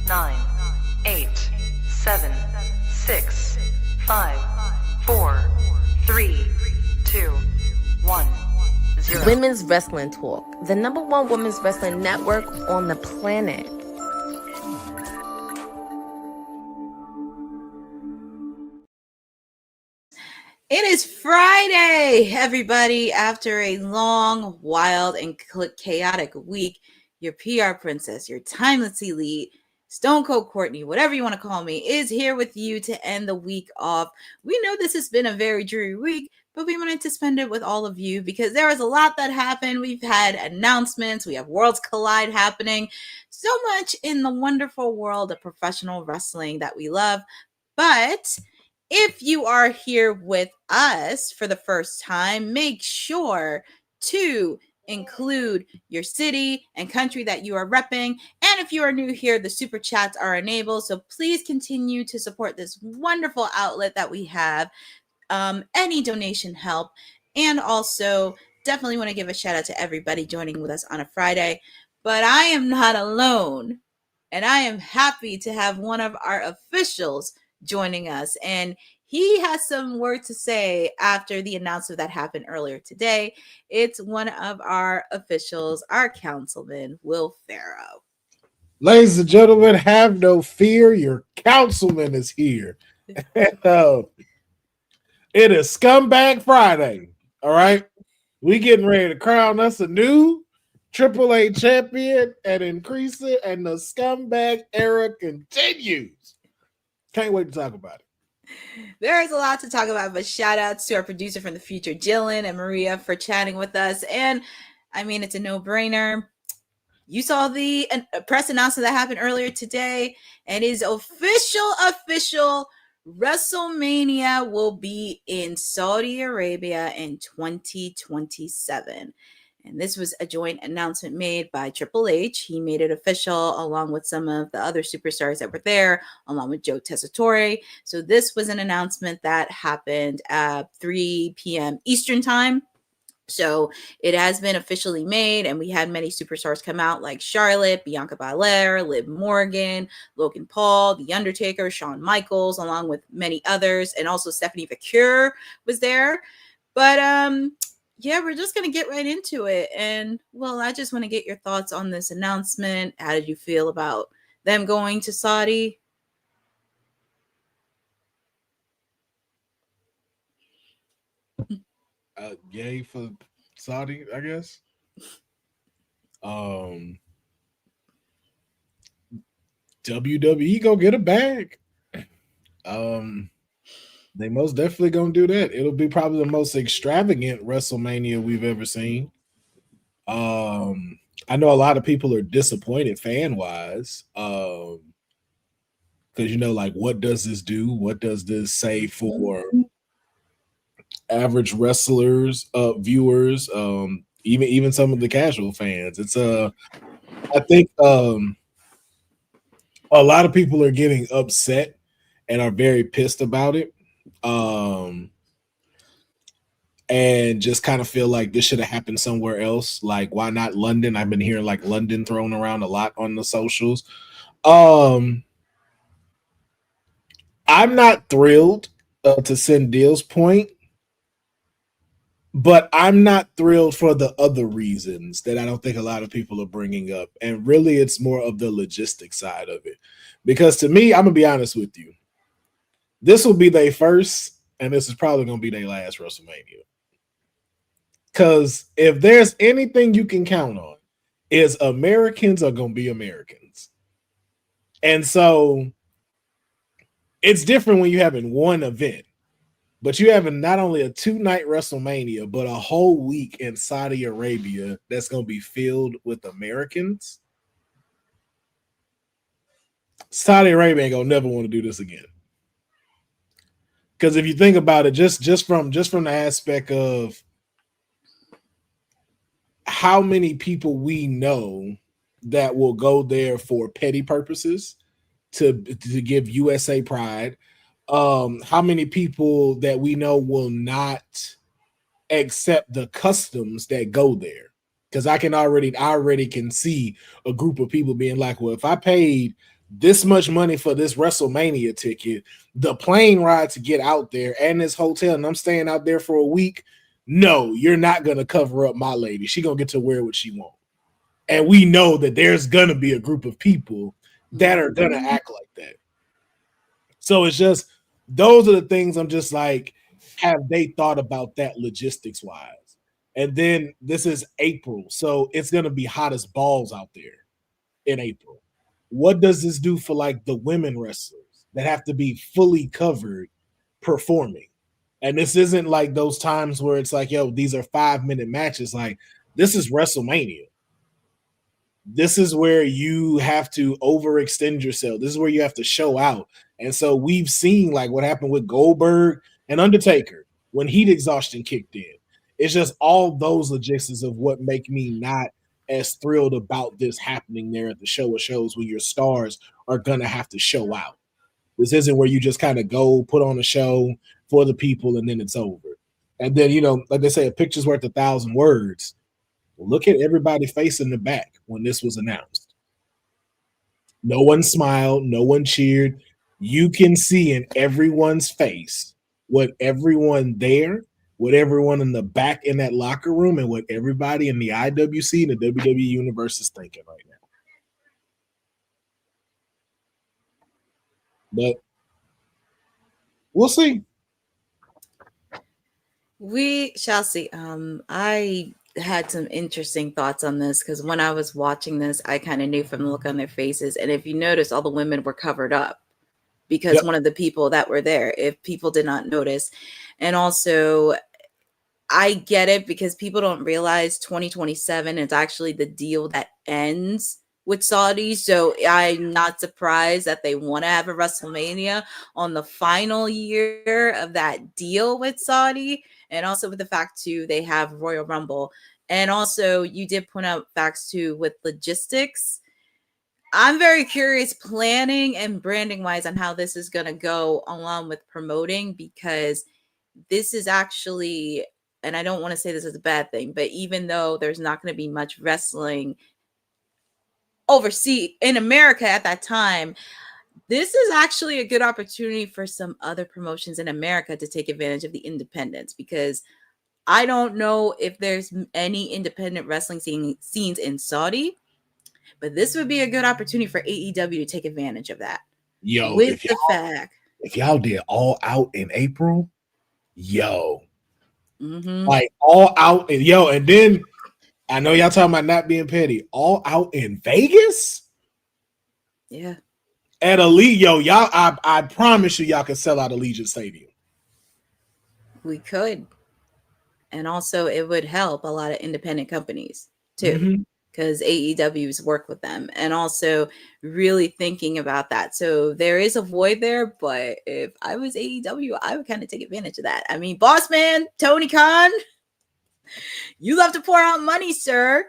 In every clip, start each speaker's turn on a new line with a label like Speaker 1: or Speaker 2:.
Speaker 1: 9, 8, 7, 6, 5, 4, 3, 2, 1, 0.
Speaker 2: Women's Wrestling Talk, the #1 women's wrestling network on the planet.
Speaker 3: It is Friday, everybody. After a long, wild, and chaotic week, your PR princess, your timeless elite, Stone Cold Courtney, whatever you want to call me, is here with you to end the week off. We know this has been a very dreary week, but we wanted to spend it with all of you because there was a lot that happened. We've had announcements. We have Worlds Collide happening. So much in the wonderful world of professional wrestling that we love. But if you are here with us for the first time, make sure to include your city and country that you are repping. And if you are new here, the super chats are enabled. So please continue to support this wonderful outlet that we have. Any donation help. And also definitely want to give a shout out to everybody joining with us on a Friday. But I am not alone. And I am happy to have one of our officials joining us, and he has some words to say after the announcement that happened earlier today. It's one of our officials, our councilman, Will PHARAOH.
Speaker 4: Ladies and gentlemen, have no fear. Your councilman is here. It is Scumbag Friday. All right. We getting ready to crown us a new AAA champion and increase it, and the scumbag era continues. Can't wait to talk about it.
Speaker 3: There is a lot to talk about, but shout outs to our producer from the future, Jillian and Maria, for chatting with us. And I mean, it's a no-brainer. You saw the press announcement that happened earlier today, and is official. WrestleMania will be in Saudi Arabia in 2027. And this was a joint announcement made by Triple H. He made it official along with some of the other superstars that were there, along with Joe Tessitore. So this was an announcement that happened at 3 p.m. Eastern time. So it has been officially made, and we had many superstars come out like Charlotte, Bianca Belair, Liv Morgan, Logan Paul, The Undertaker, Shawn Michaels, along with many others. And also Stephanie Vaquer was there. But yeah, we're just going to get right into it. And, well, I just want to get your thoughts on this announcement. How did you feel about them going to Saudi?
Speaker 4: Yay for Saudi, I guess. WWE go get a bag. They most definitely gonna do that. It'll be probably the most extravagant WrestleMania we've ever seen. I know a lot of people are disappointed fan-wise. Because like, what does this do? What does this say for average wrestlers, viewers, even some of the casual fans? It's I think a lot of people are getting upset and are very pissed about it. And just kind of feel like this should have happened somewhere else. Like, why not London? I've been hearing like London thrown around a lot on the socials. I'm not thrilled to send Deal's point, but I'm not thrilled for the other reasons that I don't think a lot of people are bringing up. And really, it's more of the logistics side of it. Because to me, I'm going to be honest with you, this will be their first, and this is probably going to be their last WrestleMania. Because if there's anything you can count on, is Americans are going to be Americans. And so it's different when you're having one event, but you're having not only a 2-night WrestleMania, but a whole week in Saudi Arabia that's going to be filled with Americans. Saudi Arabia ain't going to never want to do this again. Because if you think about it, just from the aspect of how many people we know that will go there for petty purposes to give USA pride, how many people that we know will not accept the customs that go there. Because I already can see a group of people being like, well, if I paid this much money for this WrestleMania ticket, the plane ride to get out there and this hotel, and I'm staying out there for a week, no, you're not going to cover up my lady. She's going to get to wear what she wants. And we know that there's going to be a group of people that are going to act like that. So it's just, those are the things I'm just like, have they thought about that logistics wise? And then this is April, so it's going to be hot as balls out there in April. What does this do for like the women wrestlers that have to be fully covered performing? And this isn't like those times where it's like, yo, these are 5-minute matches. Like, this is WrestleMania. This is where you have to overextend yourself. This is where you have to show out. And so we've seen like what happened with Goldberg and Undertaker when heat exhaustion kicked in. It's just all those logistics of what make me not as thrilled about this happening there at the show of shows where your stars are going to have to show out. This isn't where you just kind of go put on a show for the people and then it's over. And then, you know, like they say, a picture's worth 1,000 words. Look at everybody's face in the back when this was announced. No one smiled. No one cheered. You can see in everyone's face what everyone there, what everyone in the back in that locker room, and what everybody in the IWC and the WWE universe is thinking right now. But we'll see.
Speaker 3: We shall see. I had some interesting thoughts on this because when I was watching this, I kind of knew from the look on their faces. And if you notice, all the women were covered up because one of the people that were there, if people did not notice. And also, I get it because people don't realize 2027 is actually the deal that ends with Saudi. So I'm not surprised that they want to have a WrestleMania on the final year of that deal with Saudi. And also with the fact too, they have Royal Rumble. And also you did point out facts too with logistics. I'm very curious planning and branding wise on how this is going to go along with promoting, because this is actually, and I don't want to say this is a bad thing, but even though there's not going to be much wrestling overseas in America at that time, this is actually a good opportunity for some other promotions in America to take advantage of the independents, because I don't know if there's any independent wrestling scenes in Saudi, but this would be a good opportunity for AEW to take advantage of that.
Speaker 4: Yo,
Speaker 3: with the fact,
Speaker 4: if y'all did All Out in April, like All Out, and and then I know y'all talking about not being petty. All Out in Vegas, at Elite, y'all. I promise you, y'all can sell out Allegiant Stadium.
Speaker 3: We could, and also it would help a lot of independent companies too, because AEW's work with them, and also really thinking about that. So there is a void there, but if I was AEW, I would kind of take advantage of that. I mean, boss man Tony Khan, you love to pour out money, sir.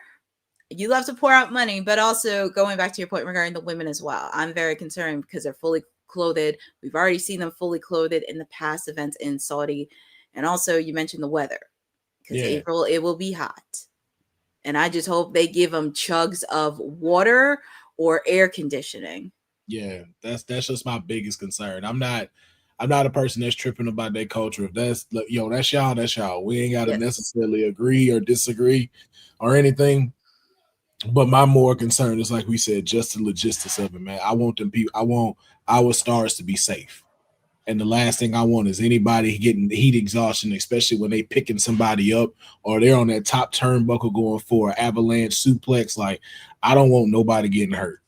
Speaker 3: You love to pour out money, but also going back to your point regarding the women as well, I'm very concerned because they're fully clothed. We've already seen them fully clothed in the past events in Saudi. And also you mentioned the weather, because April, it will be hot. And I just hope they give them chugs of water or air conditioning.
Speaker 4: Yeah, that's just my biggest concern. I'm not a person that's tripping about their culture. If that's that's y'all. We ain't got to necessarily agree or disagree or anything. But my more concern is, like we said, just the logistics of it, man. I want our stars to be safe. And the last thing I want is anybody getting heat exhaustion, especially when they picking somebody up or they're on that top turnbuckle going for an avalanche suplex. Like, I don't want nobody getting hurt.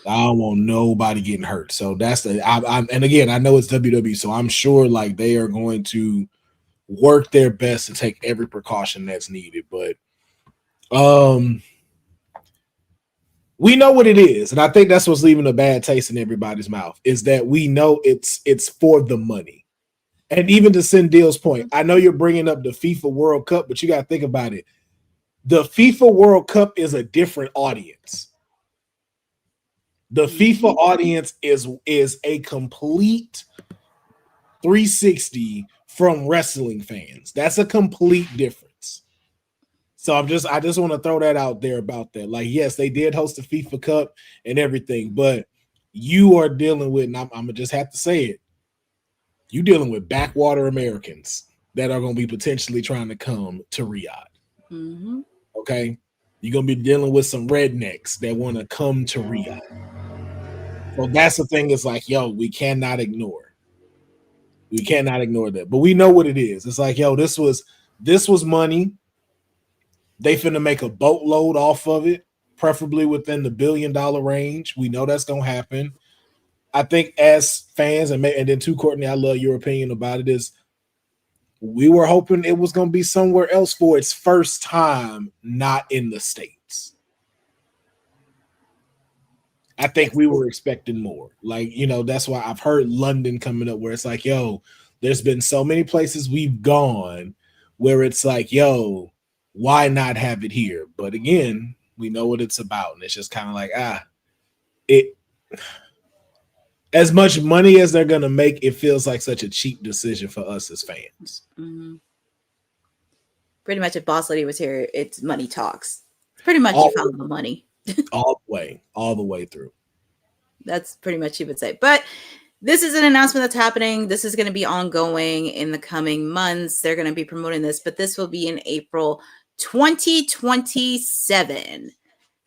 Speaker 4: I don't want nobody getting hurt. So that's and again, I know it's WWE, so I'm sure like they are going to work their best to take every precaution that's needed. But we know what it is, and I think that's what's leaving a bad taste in everybody's mouth, is that we know it's for the money. And even to Cyndiel's point, I know you're bringing up the FIFA World Cup, but you got to think about it. The FIFA World Cup is a different audience. The FIFA audience is a complete 360 from wrestling fans. That's a complete difference. So I just want to throw that out there about that. Like, yes, they did host the FIFA Cup and everything, but you are dealing with, and I'm gonna just have to say it, you dealing with backwater Americans that are going to be potentially trying to come to Riyadh.
Speaker 3: Mm-hmm.
Speaker 4: Okay, you're going to be dealing with some rednecks that want to come to Riyadh. So that's the thing. It's like, yo, we cannot ignore. We cannot ignore that. But we know what it is. It's like, yo, this was money. They finna make a boatload off of it, preferably within the $1 billion range. We know that's gonna happen. I think as fans, and then too, Courtney, I love your opinion about it, is we were hoping it was going to be somewhere else for its first time, not in the States. I think we were expecting more. Like, you know, that's why I've heard London coming up where it's like, yo, there's been so many places we've gone where it's like, yo, why not have it here? But again, we know what it's about. And it's just kind of like, as much money as they're going to make, it feels like such a cheap decision for us as fans.
Speaker 3: Mm-hmm. Pretty much if Boss Lady was here, it's money talks. Pretty much you follow the money.
Speaker 4: all the way through.
Speaker 3: That's pretty much you would say. But this is an announcement that's happening. This is going to be ongoing in the coming months. They're going to be promoting this, but this will be in April 2027.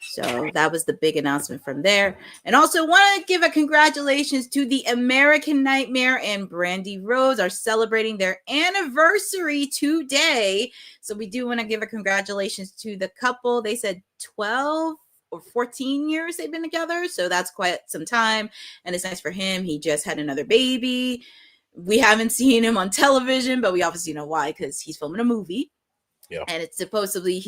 Speaker 3: So that was the big announcement from there. And also want to give a congratulations to the American Nightmare and Brandy Rose are celebrating their anniversary today. So we do want to give a congratulations to the couple. They said 12 or 14 years they've been together. So that's quite some time. And it's nice for him. He just had another baby. We haven't seen him on television, but we obviously know why, because he's filming a movie. Yeah. And he's supposed to be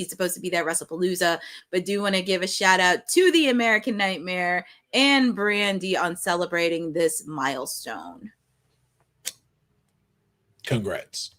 Speaker 3: there at WrestlePalooza, but do want to give a shout out to the American Nightmare and Brandy on celebrating this milestone.
Speaker 4: Congrats.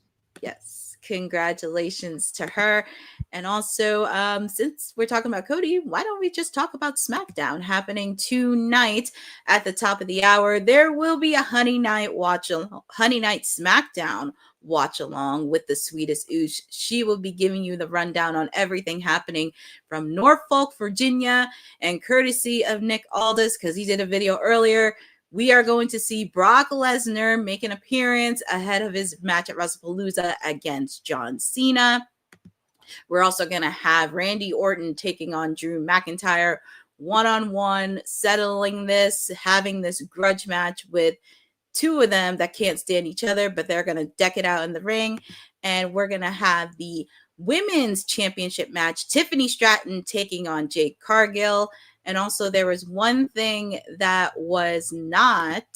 Speaker 3: Yes. Congratulations to her. And also, since we're talking about Cody, why don't we just talk about SmackDown happening tonight at the top of the hour? There will be a Honey Night SmackDown watch along with the sweetest Oosh. She will be giving you the rundown on everything happening from Norfolk, Virginia, and courtesy of Nick Aldis, because he did a video earlier. We are going to see Brock Lesnar make an appearance ahead of his match at WrestlePalooza against John Cena. We're also going to have Randy Orton taking on Drew McIntyre one-on-one, settling this, having this grudge match with two of them that can't stand each other, but they're going to deck it out in the ring. And we're going to have the women's championship match, Tiffany Stratton taking on Jade Cargill. And also there was one thing that was not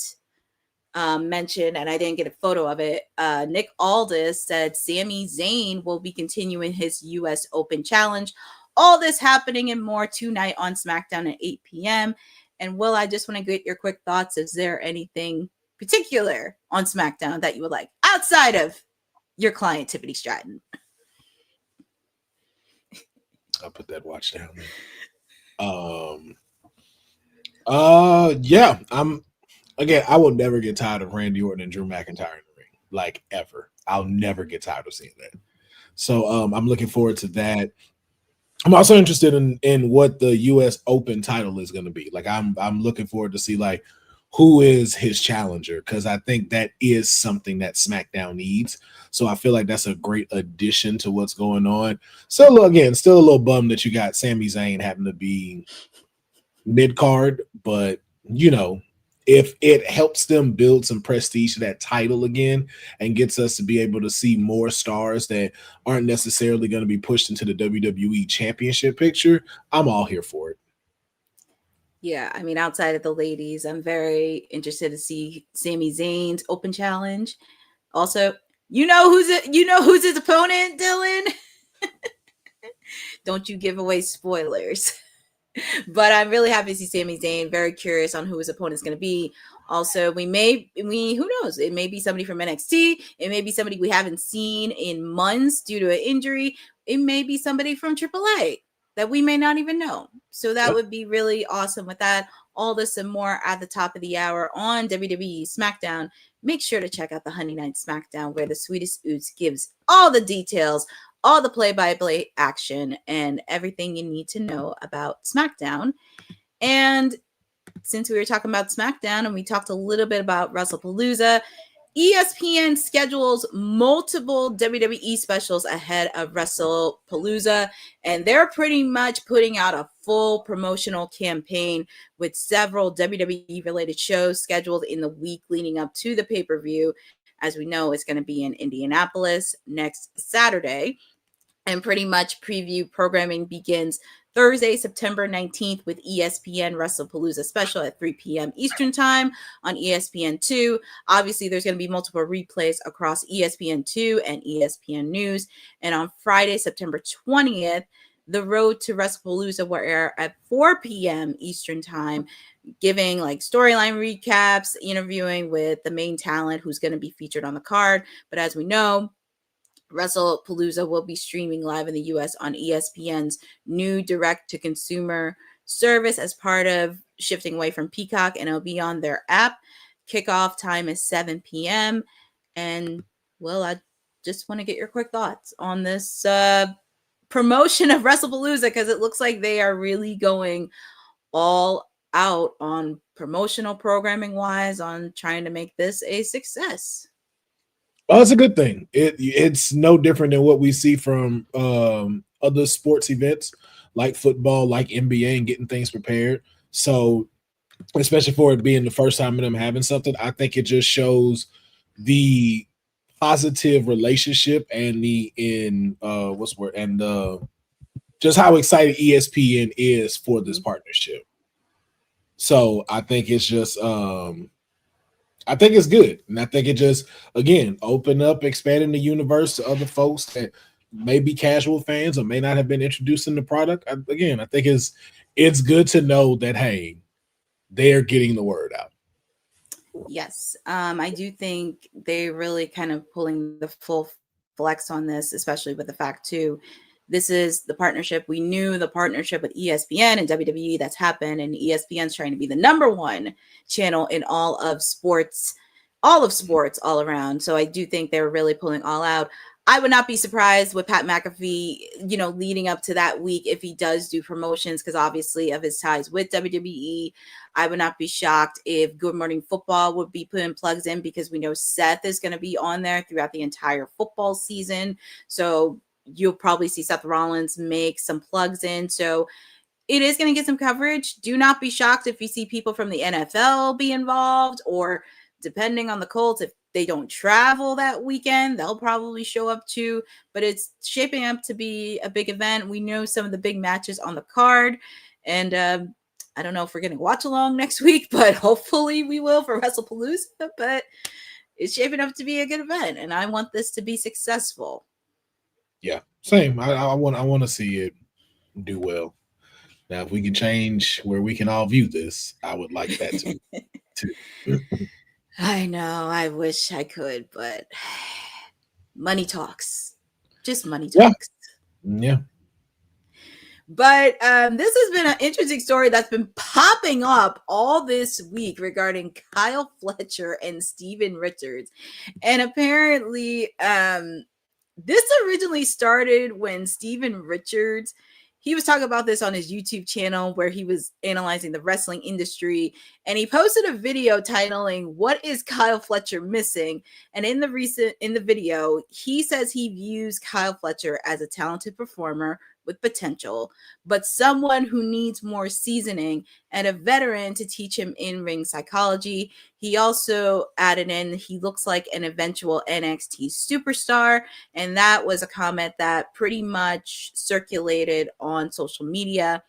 Speaker 3: mentioned, and I didn't get a photo of it. Nick Aldis said Sami Zayn will be continuing his U.S. Open Challenge. All this happening and more tonight on SmackDown at 8 p.m. And Will, I just want to get your quick thoughts. Is there anything particular on SmackDown that you would like outside of your client Tiffany Stratton?
Speaker 4: I'll put that watch down there. Yeah, I will never get tired of Randy Orton and Drew McIntyre in the ring, like ever. I'll never get tired of seeing that. So I'm looking forward to that. I'm also interested in what the U.S. Open title is going to be. Like I'm looking forward to see like who is his challenger, because I think that is something that SmackDown needs. So I feel like that's a great addition to what's going on. So again, still a little bummed that you got Sami Zayn having to be mid-card, but you know, if it helps them build some prestige to that title again and gets us to be able to see more stars that aren't necessarily going to be pushed into the WWE championship picture, I'm all here for it.
Speaker 3: Yeah, I mean, outside of the ladies, I'm very interested to see Sami Zayn's Open Challenge. Also, you know who's his opponent, Dylan? Don't you give away spoilers. But I'm really happy to see Sami Zayn. Very curious on who his opponent is going to be. Also, who knows? It may be somebody from NXT. It may be somebody we haven't seen in months due to an injury. It may be somebody from AAA that we may not even know. So that would be really awesome with that. All this and more at the top of the hour on WWE SmackDown. Make sure to check out the Honey Night SmackDown, where the sweetest Oots gives all the details all the play-by-play action and everything you need to know about SmackDown. And since we were talking about SmackDown and we talked a little bit about WrestlePalooza, ESPN schedules multiple WWE specials ahead of WrestlePalooza, and they're pretty much putting out a full promotional campaign with several WWE related shows scheduled in the week leading up to the pay-per-view. As we know, it's going to be in Indianapolis next Saturday. And pretty much preview programming begins Thursday, September 19th with ESPN WrestlePalooza special at 3 p.m. Eastern time on ESPN2. Obviously, there's going to be multiple replays across ESPN2 and ESPN News. And on Friday, September 20th, the Road to WrestlePalooza will air at 4 p.m. Eastern time, giving like storyline recaps, interviewing with the main talent who's going to be featured on the card. But as we know, WrestlePalooza will be streaming live in the U.S. on ESPN's new direct-to-consumer service as part of shifting away from Peacock, and it'll be on their app. Kickoff time is 7 p.m. And, well, I just want to get your quick thoughts on this promotion of WrestlePalooza, because it looks like they are really going all out on promotional programming-wise on trying to make this a success.
Speaker 4: Well, it's a good thing. It's no different than what we see from other sports events like football, like NBA, and getting things prepared. So, especially for it being the first time of them having something, I think it just shows the positive relationship and just how excited ESPN is for this partnership. So I think it's just I think it's good. And I think it just, again, open up, expanding the universe to other folks that may be casual fans or may not have been introduced in the product. I think it's good to know that, hey, they're getting the word out.
Speaker 3: Yes. I do think they're really kind of pulling the full flex on this, especially with the fact, too, this is the partnership. We knew the partnership with ESPN and WWE that's happened, and ESPN's trying to be the number one channel in all of sports all around. So I do think they're really pulling all out. I would not be surprised with Pat McAfee, leading up to that week if he does do promotions, because obviously of his ties with WWE. I would not be shocked if Good Morning Football would be putting plugs in, because we know Seth is going to be on there throughout the entire football season. So you'll probably see Seth Rollins make some plugs in. So it is going to get some coverage. Do not be shocked if you see people from the NFL be involved, or depending on the Colts, if they don't travel that weekend, they'll probably show up too. But it's shaping up to be a big event. We know some of the big matches on the card. And I don't know if we're going to watch along next week, but hopefully we will for WrestlePalooza. But it's shaping up to be a good event, and I want this to be successful.
Speaker 4: Yeah, same. I want to see it do well. Now, if we can change where we can all view this, I would like that too.
Speaker 3: I know. I wish I could, but money talks. Just money talks.
Speaker 4: Yeah.
Speaker 3: But this has been an interesting story that's been popping up all this week regarding Kyle Fletcher and Steven Richards. And apparently, this originally started when Steven Richards, he was talking about this on his YouTube channel where he was analyzing the wrestling industry, and he posted a video titling "What is Kyle Fletcher missing?" And in the video, he says he views Kyle Fletcher as a talented performer with potential, but someone who needs more seasoning and a veteran to teach him in-ring psychology. He also added in, he looks like an eventual NXT superstar. And that was a comment that pretty much circulated on social media.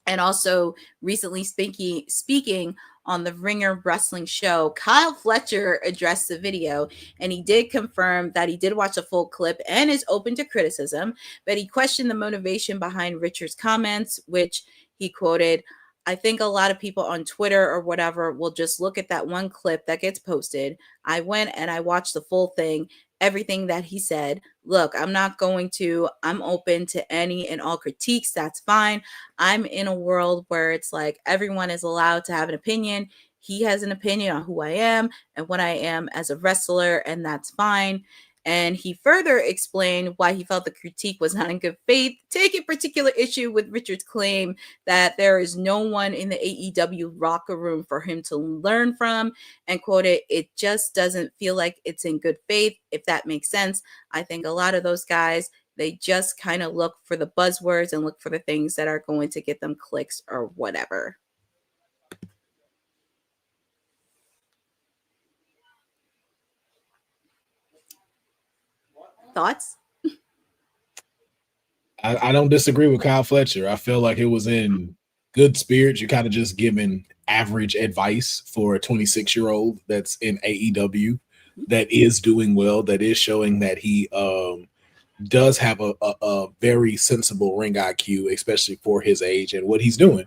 Speaker 3: And also recently speaking on the Ringer Wrestling show, Kyle Fletcher addressed the video, and he did confirm that he did watch a full clip and is open to criticism, but he questioned the motivation behind Richard's comments, which he quoted, "I think a lot of people on Twitter or whatever will just look at that one clip that gets posted. I went and I watched the full thing, everything that he said. Look, I'm open to any and all critiques. That's fine. I'm in a world where it's like everyone is allowed to have an opinion. He has an opinion on who I am and what I am as a wrestler, and that's fine." And he further explained why he felt the critique was not in good faith, taking particular issue with Richard's claim that there is no one in the AEW locker room for him to learn from, and quoted, "It just doesn't feel like it's in good faith," if that makes sense. I think a lot of those guys, they just kind of look for the buzzwords and look for the things that are going to get them clicks or whatever. Thoughts?
Speaker 4: I don't disagree with Kyle Fletcher. I feel like it was in good spirits. You're kind of just giving average advice for a 26-year-old that's in AEW, that is doing well, that is showing that he does have a very sensible ring IQ, especially for his age and what he's doing.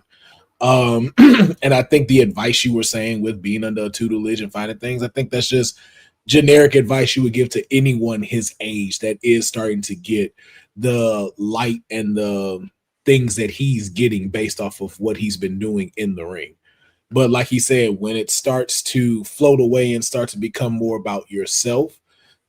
Speaker 4: And I think the advice you were saying with being under a tutelage and finding things, I think that's just generic advice you would give to anyone his age that is starting to get the light and the things that he's getting based off of what he's been doing in the ring. But like he said, when it starts to float away and start to become more about yourself,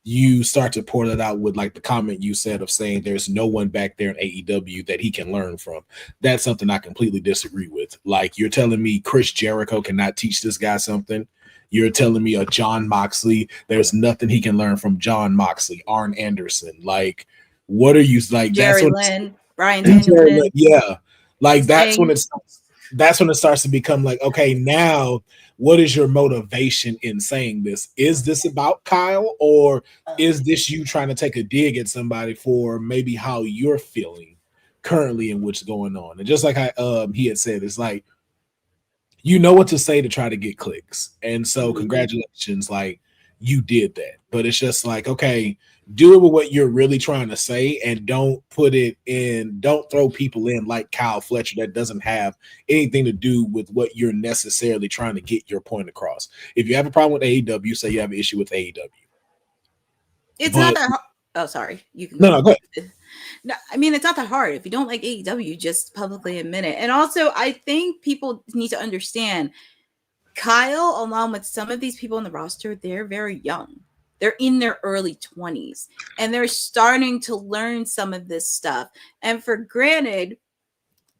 Speaker 4: you start to pour that out with like the comment you said of saying there's no one back there in AEW that he can learn from. That's something I completely disagree with. Like, you're telling me Chris Jericho cannot teach this guy something. You're telling me a John Moxley, there's nothing he can learn from John Moxley, Arn Anderson. Like, what are you like?
Speaker 3: Jerry Lynn, Brian Danielson.
Speaker 4: Yeah. Like, that's when it starts to become like, okay, now what is your motivation in saying this? Is this about Kyle, or is this you trying to take a dig at somebody for maybe how you're feeling currently and what's going on? And just like he had said, it's like, you know what to say to try to get clicks. And so congratulations, like, you did that. But it's just like, okay, do it with what you're really trying to say, and don't throw people in like Kyle Fletcher that doesn't have anything to do with what you're necessarily trying to get your point across. If you have a problem with AEW, say you have an issue with AEW.
Speaker 3: It's not that hard. Oh, sorry. You can
Speaker 4: go ahead.
Speaker 3: No, I mean, it's not that hard. If you don't like AEW, just publicly admit it. And also, I think people need to understand Kyle, along with some of these people in the roster, they're very young. They're in their early 20s, and they're starting to learn some of this stuff. And for granted,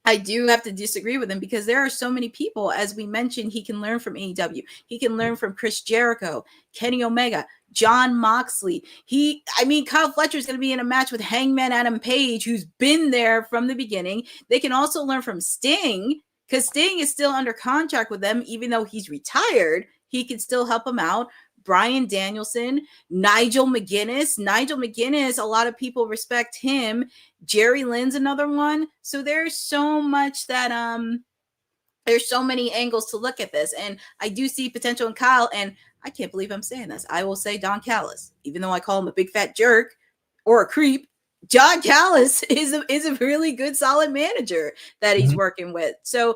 Speaker 3: I do have to disagree with him, because there are so many people, as we mentioned, he can learn from AEW. He can learn from Chris Jericho, Kenny Omega, John Moxley. Kyle Fletcher is going to be in a match with Hangman Adam Page, who's been there from the beginning. They can also learn from Sting, because Sting is still under contract with them, even though he's retired. He can still help them out. Brian Danielson, Nigel McGuinness, a lot of people respect him. Jerry Lynn's another one. So there's so much that there's so many angles to look at this. And I do see potential in Kyle, and I can't believe I'm saying this. I will say Don Callis, even though I call him a big fat jerk or a creep. John Callis is a really good, solid manager that he's working with. So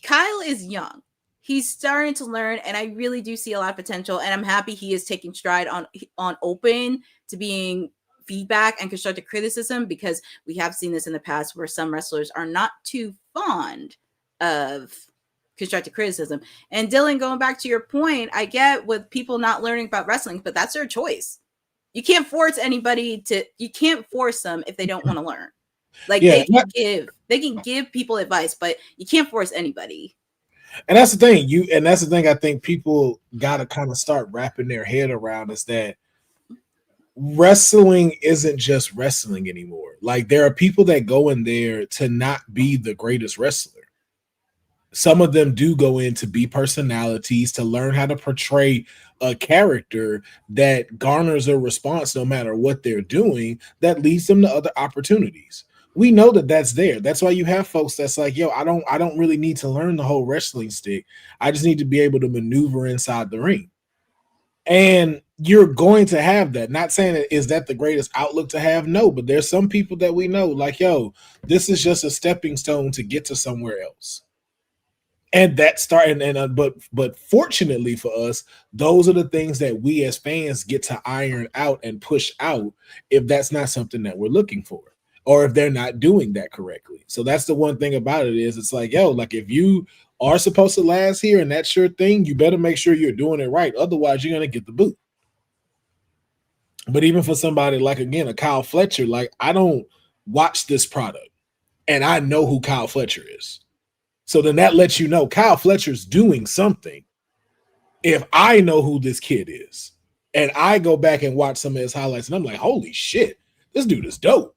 Speaker 3: Kyle is young. He's starting to learn, and I really do see a lot of potential, and I'm happy he is taking stride on open to being feedback and constructive criticism, because we have seen this in the past where some wrestlers are not too fond of constructive criticism. And Dylan, going back to your point, I get with people not learning about wrestling, but that's their choice. You can't force anybody you can't force them if they don't want to learn. Like, they can give people advice, but you can't force anybody.
Speaker 4: And that's the thing. I think people got to kind of start wrapping their head around, is that wrestling isn't just wrestling anymore. Like, there are people that go in there to not be the greatest wrestler. Some of them do go in to be personalities, to learn how to portray a character that garners a response no matter what they're doing, that leads them to other opportunities. We know that that's there. That's why you have folks that's like, yo, I don't really need to learn the whole wrestling stick. I just need to be able to maneuver inside the ring. And you're going to have that. Not saying that is that the greatest outlook to have? No, but there's some people that we know, like, yo, this is just a stepping stone to get to somewhere else. And that but fortunately for us, those are the things that we as fans get to iron out and push out if that's not something that we're looking for, or if they're not doing that correctly. So that's the one thing about it, is it's like, yo, like, if you are supposed to last here and that's your thing, you better make sure you're doing it right. Otherwise, you're going to get the boot. But even for somebody like, again, a Kyle Fletcher, like, I don't watch this product and I know who Kyle Fletcher is. So then that lets you know Kyle Fletcher's doing something if I know who this kid is. And I go back and watch some of his highlights and I'm like, holy shit, this dude is dope.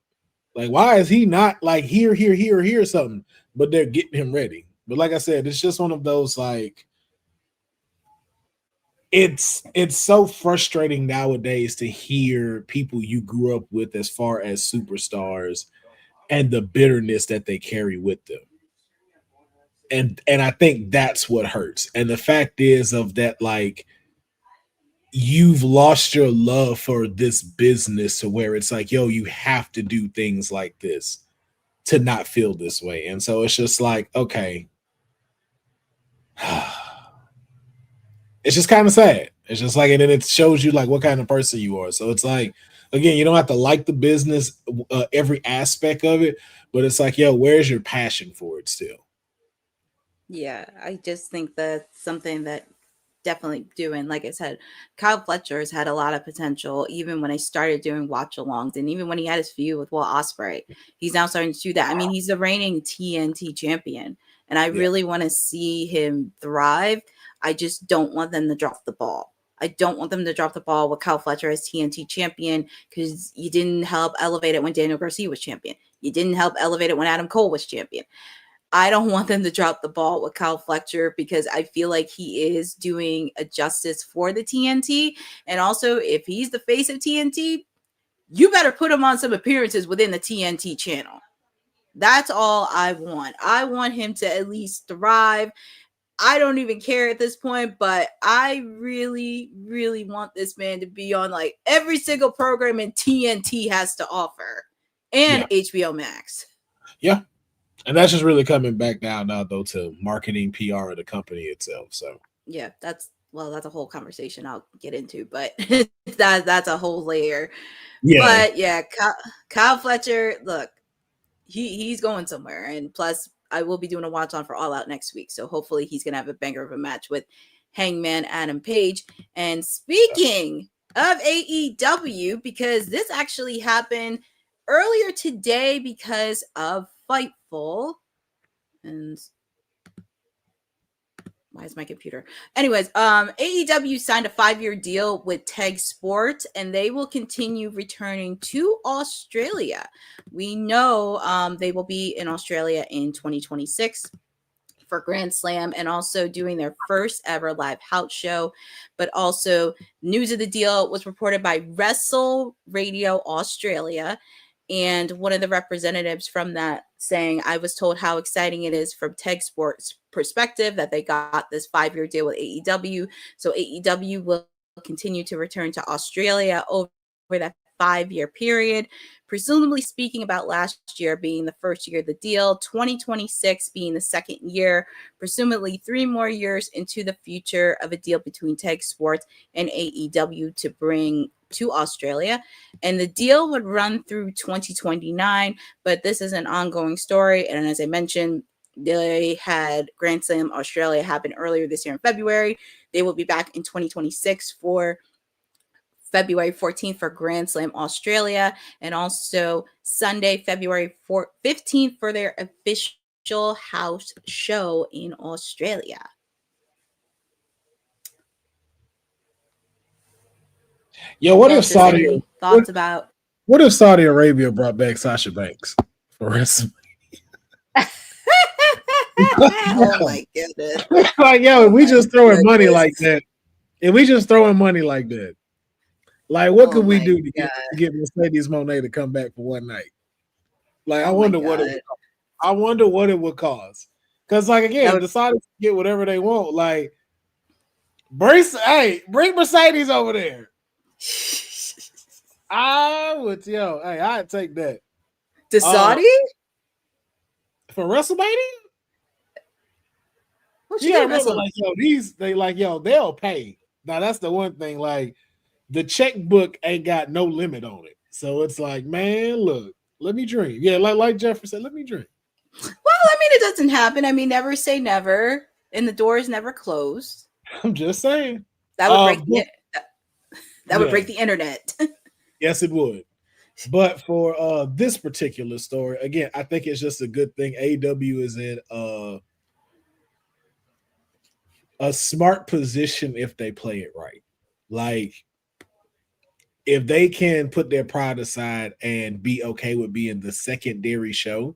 Speaker 4: Like, why is he not like here, something? But they're getting him ready. But like I said, it's just one of those, like, it's so frustrating nowadays to hear people you grew up with as far as superstars and the bitterness that they carry with them. And I think that's what hurts. And the fact is of that, like, you've lost your love for this business to where it's like, yo, you have to do things like this to not feel this way. And so it's just like, okay. It's just kind of sad. It's just like, and then it shows you like what kind of person you are. So it's like, again, you don't have to like the business, every aspect of it, but it's like, yo, where's your passion for it still?
Speaker 3: Yeah, I just think that's something that definitely doing. Like I said, Kyle Fletcher has had a lot of potential, even when I started doing watch alongs, and even when he had his feud with Will Ospreay, he's now starting to do that. I mean, he's the reigning TNT champion, and I really want to see him thrive. I just don't want them to drop the ball. I don't want them to drop the ball with Kyle Fletcher as TNT champion, because you didn't help elevate it when Daniel Garcia was champion. You didn't help elevate it when Adam Cole was champion. I don't want them to drop the ball with Kyle Fletcher, because I feel like he is doing a justice for the TNT. And also, if he's the face of TNT, you better put him on some appearances within the TNT channel. That's all I want. I want him to at least thrive. I don't even care at this point, but I really, really want this man to be on like every single program in TNT has to offer, and HBO Max.
Speaker 4: Yeah. And that's just really coming back down now, though, to marketing, PR of the company itself. So
Speaker 3: yeah, that's a whole conversation I'll get into, but that's a whole layer. Yeah. But yeah, Kyle Fletcher, look, he's going somewhere, and plus I will be doing a watch on for All Out next week, so hopefully he's gonna have a banger of a match with Hangman Adam Page. And speaking of AEW, because this actually happened earlier today because of Fightful. And why is my computer? Anyways, AEW signed a 5-year deal with Teg Sports, and they will continue returning to Australia. We know they will be in Australia in 2026 for Grand Slam, and also doing their first ever live house show. But also, news of the deal was reported by Wrestle Radio Australia, and one of the representatives from that saying, I was told how exciting it is from Teg Sports perspective that they got this 5-year deal with AEW. So AEW will continue to return to Australia over that 5-year period, presumably speaking about last year being the first year of the deal, 2026 being the second year, presumably 3 more years into the future of a deal between Teg Sports and AEW to bring to Australia. And the deal would run through 2029, but this is an ongoing story. And as I mentioned, they had Grand Slam Australia happen earlier this year in February. They will be back in 2026 for February 14th for Grand Slam Australia, and also Sunday, February 15th for their official house show in Australia.
Speaker 4: Yo, what if Saudi
Speaker 3: thoughts about?
Speaker 4: What if Saudi Arabia brought back Sasha Banks for WrestleMania?
Speaker 3: Oh my goodness!
Speaker 4: Like, yo, we just throwing money like that. If we just throwing money like that, like, what could we do to get Mercedes Moné to come back for one night? Like, I wonder what it would cost. Because, like, again, the Saudis get whatever they want. Like, bring Mercedes over there. I'd take that.
Speaker 3: To Saudi?
Speaker 4: For WrestleMania? Remember, like, they'll pay. Now, that's the one thing, like, the checkbook ain't got no limit on it. So it's like, man, look, let me dream. Yeah, like Jeffrey said, let me dream.
Speaker 3: Well, I mean, it doesn't happen. I mean, never say never, and the door is never closed.
Speaker 4: I'm just saying.
Speaker 3: That would break the internet.
Speaker 4: Yes, it would. But for this particular story, again, I think it's just a good thing. AEW is in a smart position if they play it right. Like, if they can put their pride aside and be okay with being the secondary show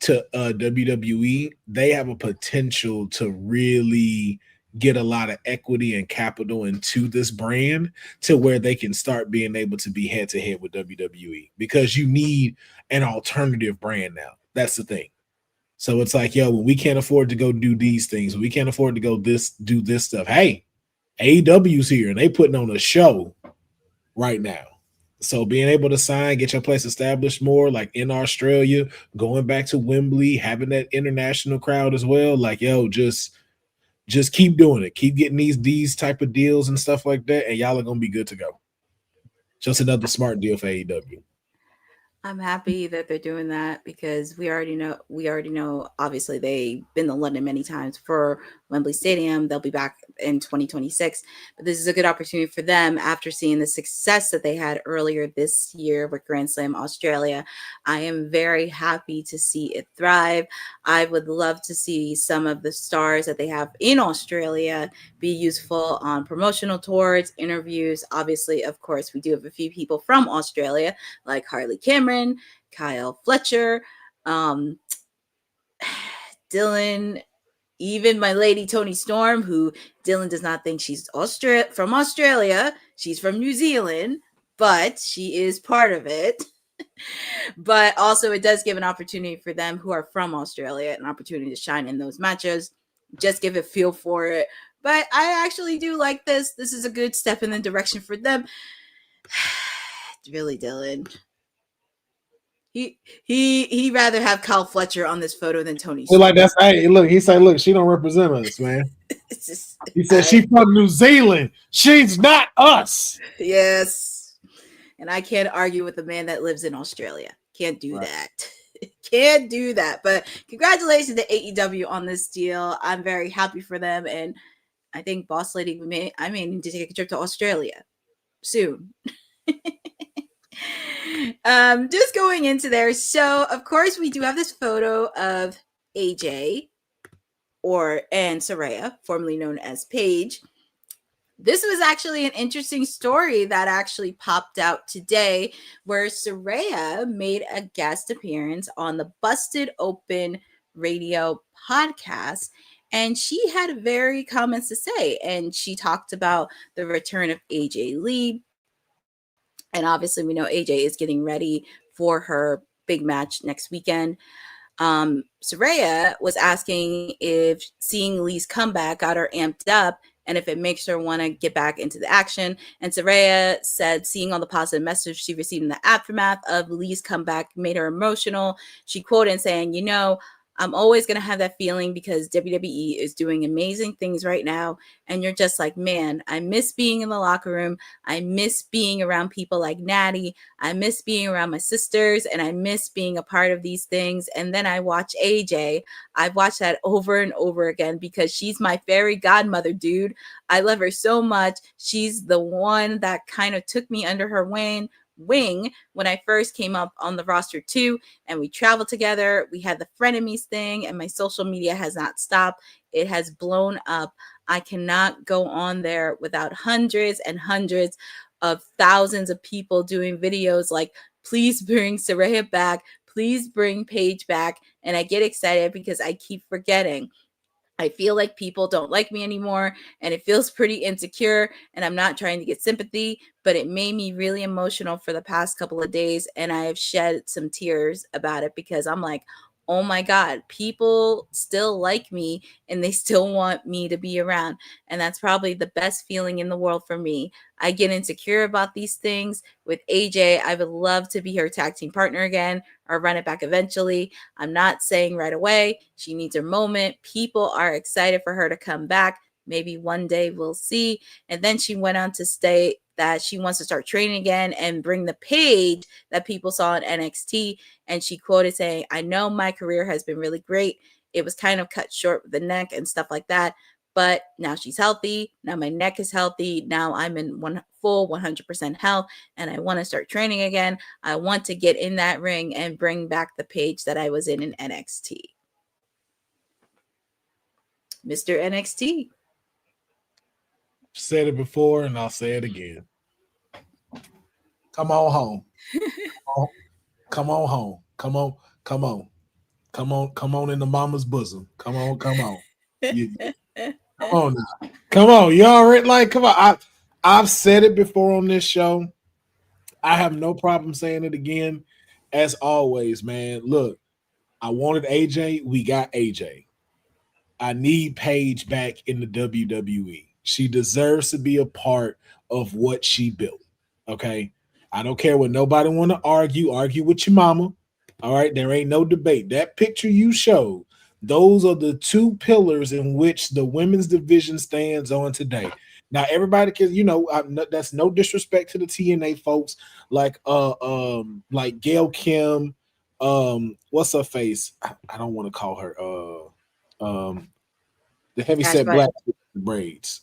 Speaker 4: to WWE, they have a potential to really get a lot of equity and capital into this brand to where they can start being able to be head to head with WWE, because you need an alternative brand now. That's the thing. So it's like, yo, when we can't afford to go do these things, we can't afford to go do this stuff. Hey, AEW's here and they putting on a show right now. So being able to sign, get your place established more, like in Australia, going back to Wembley, having that international crowd as well. Like, yo, just keep doing it. Keep getting these type of deals and stuff like that, and y'all are gonna be good to go. Just another smart deal for AEW.
Speaker 3: I'm happy that they're doing that because we already know obviously they've been to London many times for Wembley Stadium. They'll be back in 2026, but this is a good opportunity for them after seeing the success that they had earlier this year with Grand Slam Australia. I am very happy to see it thrive. I would love to see some of the stars that they have in Australia be useful on promotional tours, interviews. Obviously, of course, we do have a few people from Australia like Harley Cameron, Kyle Fletcher, Dylan, even my lady Toni Storm, who Dylan does not think she's from Australia. She's from New Zealand, but she is part of it. But also it does give an opportunity for them who are from Australia, an opportunity to shine in those matches. Just give a feel for it. But I actually do like this. This is a good step in the direction for them. Really, Dylan. He rather have Kyle Fletcher on this photo than Tony.
Speaker 4: So like that's hey, look, he said, look, she don't represent us, man. He said she's from New Zealand. She's not us.
Speaker 3: Yes. And I can't argue with a man that lives in Australia. Can't do that. Can't do that. But congratulations to AEW on this deal. I'm very happy for them. And I think Boss Lady I may need to take a trip to Australia soon. Just going into there. So of course we do have this photo of AJ and Saraya, formerly known as Paige. This was actually an interesting story that actually popped out today, where Saraya made a guest appearance on the Busted Open Radio podcast, and she had very comments to say, and she talked about the return of AJ Lee. And obviously we know AJ is getting ready for her big match next weekend. Saraya was asking if seeing Lee's comeback got her amped up and if it makes her want to get back into the action. And Saraya said seeing all the positive message she received in the aftermath of Lee's comeback made her emotional. She quoted saying, I'm always going to have that feeling because WWE is doing amazing things right now. And you're just like, man, I miss being in the locker room. I miss being around people like Natty. I miss being around my sisters, and I miss being a part of these things. And then I watch AJ. I've watched that over and over again because she's my fairy godmother, dude. I love her so much. She's the one that kind of took me under her wing when I first came up on the roster too, and we traveled together. We had the frenemies thing, and my social media has not stopped. It has blown up. I cannot go on there without hundreds and hundreds of thousands of people doing videos like, please bring Saraya back, please bring Paige back. And I get excited because I keep forgetting. I feel like people don't like me anymore, and it feels pretty insecure, and I'm not trying to get sympathy, but it made me really emotional for the past couple of days, and I have shed some tears about it because I'm like, oh my God, people still like me and they still want me to be around. And that's probably the best feeling in the world for me. I get insecure about these things. With AJ, I would love to be her tag team partner again or run it back eventually. I'm not saying right away. She needs her moment. People are excited for her to come back. Maybe one day we'll see. And then she went on to state that she wants to start training again and bring the Paige that people saw in NXT. And she quoted saying, I know my career has been really great. It was kind of cut short with the neck and stuff like that, But now she's healthy. Now my neck is healthy. Now I'm in full 100% health, and I want to start training again. I want to get in that ring and bring back the Paige that I was in NXT. Mr. NXT.
Speaker 4: Said it before, and I'll say it again. Come on home. Come on home. Come on. Come on. Come on. Come on into mama's bosom. Come on. Come on. Come on now. Come on. You already like, come on. I've said it before on this show. I have no problem saying it again. As always, man. Look, I wanted AJ. We got AJ. I need Paige back in the WWE. She deserves to be a part of what she built. Okay. I don't care what nobody want to argue. Argue with your mama. All right. There ain't no debate. That picture you showed, those are the two pillars in which the women's division stands on today. Now, everybody can, that's no disrespect to the TNA folks, like Gail Kim, what's her face? I don't want to call her the heavyset black braids.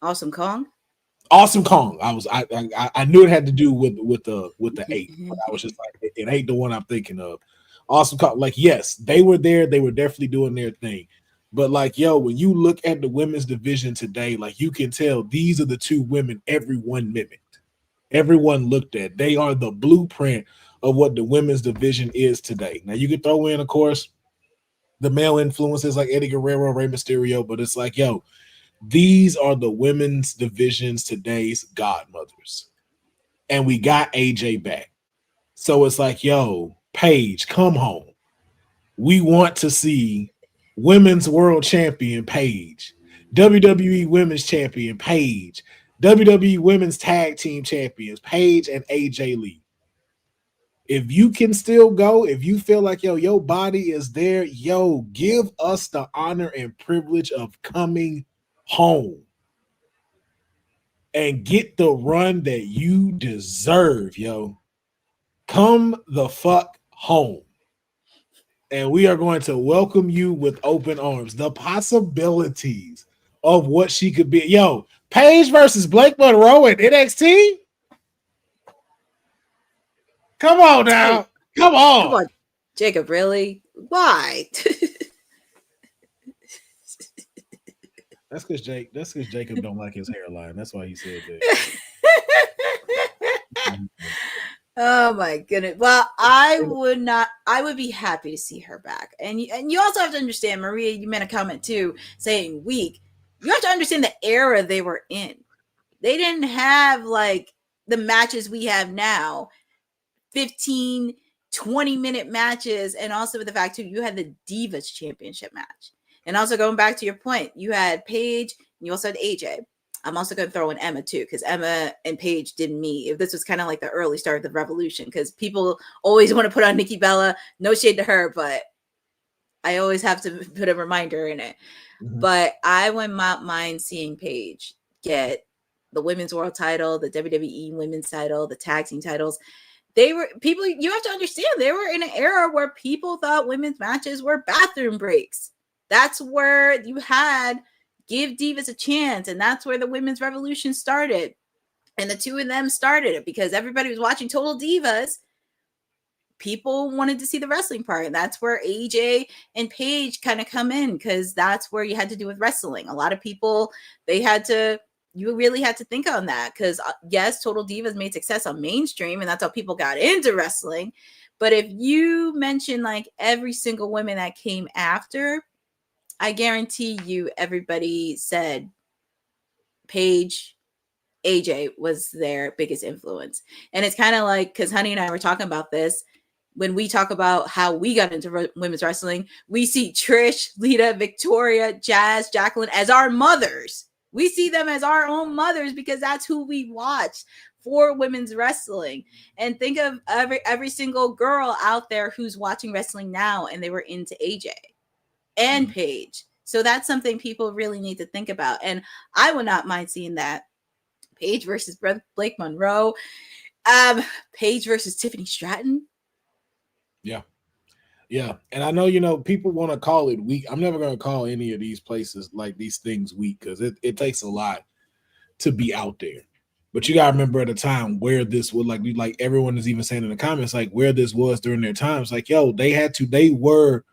Speaker 3: Awesome Kong.
Speaker 4: Awesome Kong. I knew it had to do with the 8, but I was just like, it ain't the one I'm thinking of. Awesome Kong. Like, yes, they were there. They were definitely doing their thing. But like, yo, when you look at the women's division today, like you can tell these are the two women everyone mimicked. Everyone looked at. They are the blueprint of what the women's division is today. Now you can throw in, of course, the male influences like Eddie Guerrero, Rey Mysterio, but it's like, yo, these are the women's division's today's godmothers. And we got AJ back. So it's like, yo, Paige, come home. We want to see women's world champion Paige, WWE women's champion Paige, WWE women's tag team champions Paige and AJ Lee. If you can still go, if you feel like, yo, your body is there, yo, give us the honor and privilege of coming home and get the run that you deserve, yo. Come the fuck home. And we are going to welcome you with open arms. The possibilities of what she could be. Yo, Paige versus Blake Monroe at NXT? Come on now. Come on.
Speaker 3: Jacob, really? Why?
Speaker 4: That's because Jacob don't like his hairline. That's why he said that.
Speaker 3: Oh my goodness. Well, I would be happy to see her back. And you also have to understand, Maria, you made a comment too, saying weak. You have to understand the era they were in. They didn't have like the matches we have now, 15, 20-minute matches. And also with the fact too, you had the Divas Championship match. And also going back to your point, you had Paige, and you also had AJ. I'm also going to throw in Emma too, because Emma and Paige didn't meet. If this was kind of like the early start of the revolution, because people always want to put on Nikki Bella. No shade to her, but I always have to put a reminder in it. Mm-hmm. But I wouldn't mind seeing Paige get the women's world title, the WWE women's title, the tag team titles. You have to understand, they were in an era where people thought women's matches were bathroom breaks. That's where you had give divas a chance, and that's where the women's revolution started. And the two of them started it because everybody was watching Total Divas. People wanted to see the wrestling part, and that's where AJ and Paige kind of come in, because that's where you had to do with wrestling. A lot of people, you really had to think on that, because yes, Total Divas made success on mainstream, and that's how people got into wrestling. But if you mention like every single woman that came after, I guarantee you everybody said Paige, AJ was their biggest influence. And it's kind of like, because Honey and I were talking about this, when we talk about how we got into women's wrestling, we see Trish, Lita, Victoria, Jazz, Jacqueline as our mothers. We see them as our own mothers because that's who we watch for women's wrestling. And think of every single girl out there who's watching wrestling now and they were into AJ and Paige. So that's something people really need to think about. And I would not mind seeing that. Paige versus Blake Monroe. Paige versus Tiffany Stratton.
Speaker 4: Yeah. Yeah, and I know, people want to call it weak. I'm never going to call any of these places like these things weak because it takes a lot to be out there. But you gotta remember at a time where this would like everyone is even saying in the comments, like where this was during their times, like they were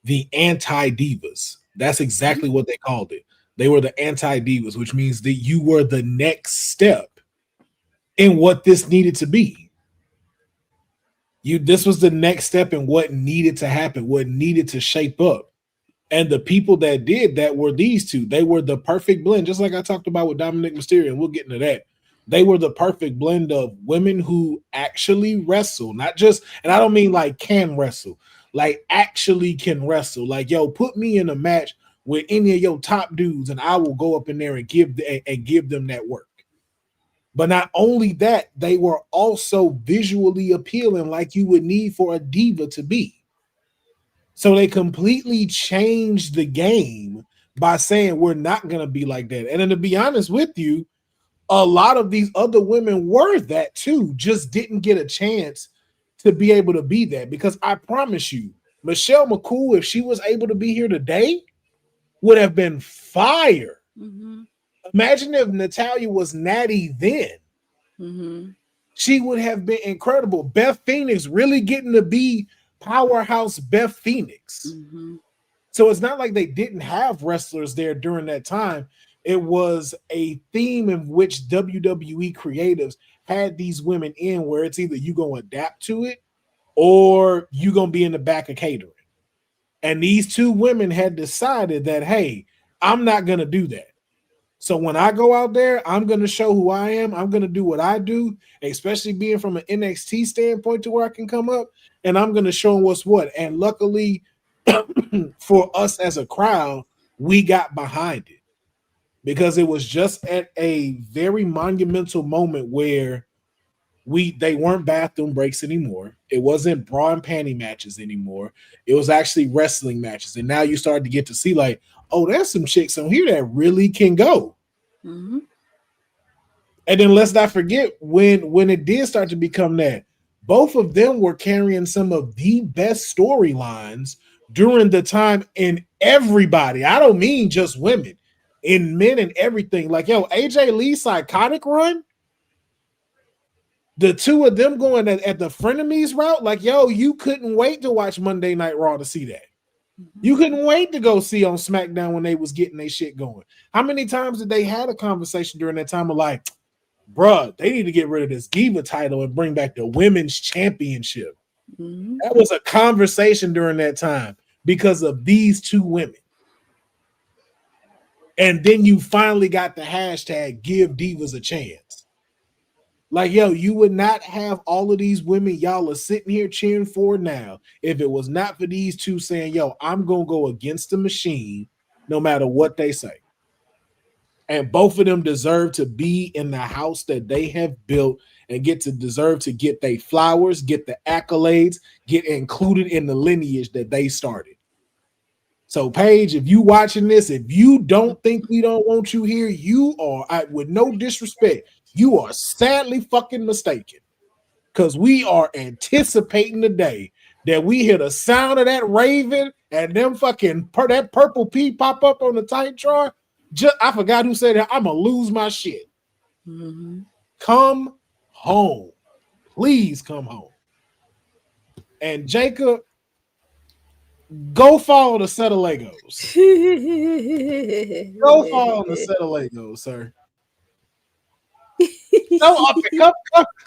Speaker 4: the anti-divas. That's exactly what they called it. They were the anti-divas, which means that you were the next step in what this needed to be. This was the next step in what needed to happen, what needed to shape up. And the people that did that were these two. They were the perfect blend, just like I talked about with Dominic Mysterio, and we'll get into that. They were the perfect blend of women who actually wrestle, not just, and I don't mean like can wrestle, like actually can wrestle. Like, yo, put me in a match with any of your top dudes, and I will go up in there and give them that work. But not only that, they were also visually appealing like you would need for a diva to be. So they completely changed the game by saying we're not going to be like that. And then to be honest with you, a lot of these other women were that too, just didn't get a chance to be able to be that. Because I promise you, Michelle McCool, if she was able to be here today, would have been fire.
Speaker 3: Mm-hmm.
Speaker 4: Imagine if Natalya was Natty then.
Speaker 3: Mm-hmm.
Speaker 4: She would have been incredible. Beth Phoenix really getting to be powerhouse Beth Phoenix.
Speaker 3: Mm-hmm.
Speaker 4: So it's not like they didn't have wrestlers there during that time. It was a theme in which WWE creatives had these women in where it's either you going to adapt to it or you going to be in the back of catering. And these two women had decided that, hey, I'm not going to do that. So when I go out there, I'm going to show who I am. I'm going to do what I do, especially being from an NXT standpoint to where I can come up, and I'm going to show them what's what. And luckily for us as a crowd, we got behind it because it was just at a very monumental moment where they weren't bathroom breaks anymore. It wasn't bra and panty matches anymore. It was actually wrestling matches. And now you start to get to see like, oh, there's some chicks on here that really can go.
Speaker 3: Mm-hmm.
Speaker 4: And then let's not forget when it did start to become that, both of them were carrying some of the best storylines during the time in everybody. I don't mean just women, in men and everything. Like, yo, AJ Lee's Psychotic run, the two of them going at the frenemies route, like, yo, you couldn't wait to watch Monday Night Raw to see that. You couldn't wait to go see on SmackDown when they was getting their shit going. How many times did they had a conversation during that time of like, bruh, they need to get rid of this Diva title and bring back the Women's Championship?
Speaker 3: Mm-hmm.
Speaker 4: That was a conversation during that time because of these two women. And then you finally got the hashtag give divas a chance. Like, yo, you would not have all of these women y'all are sitting here cheering for now if it was not for these two saying, yo, I'm going to go against the machine no matter what they say. And both of them deserve to be in the house that they have built and deserve to get their flowers, get the accolades, get included in the lineage that they started. So, Paige, if you watching this, if you don't think we don't want you here, you are, with no disrespect, you are sadly fucking mistaken. Because we are anticipating the day that we hear the sound of that raven and them fucking that purple pea pop up on the Titantron. I forgot who said that. I'm going to lose my shit.
Speaker 3: Mm-hmm.
Speaker 4: Come home. Please come home. And Jacob, go follow the set of Legos. Go follow the set of Legos, sir.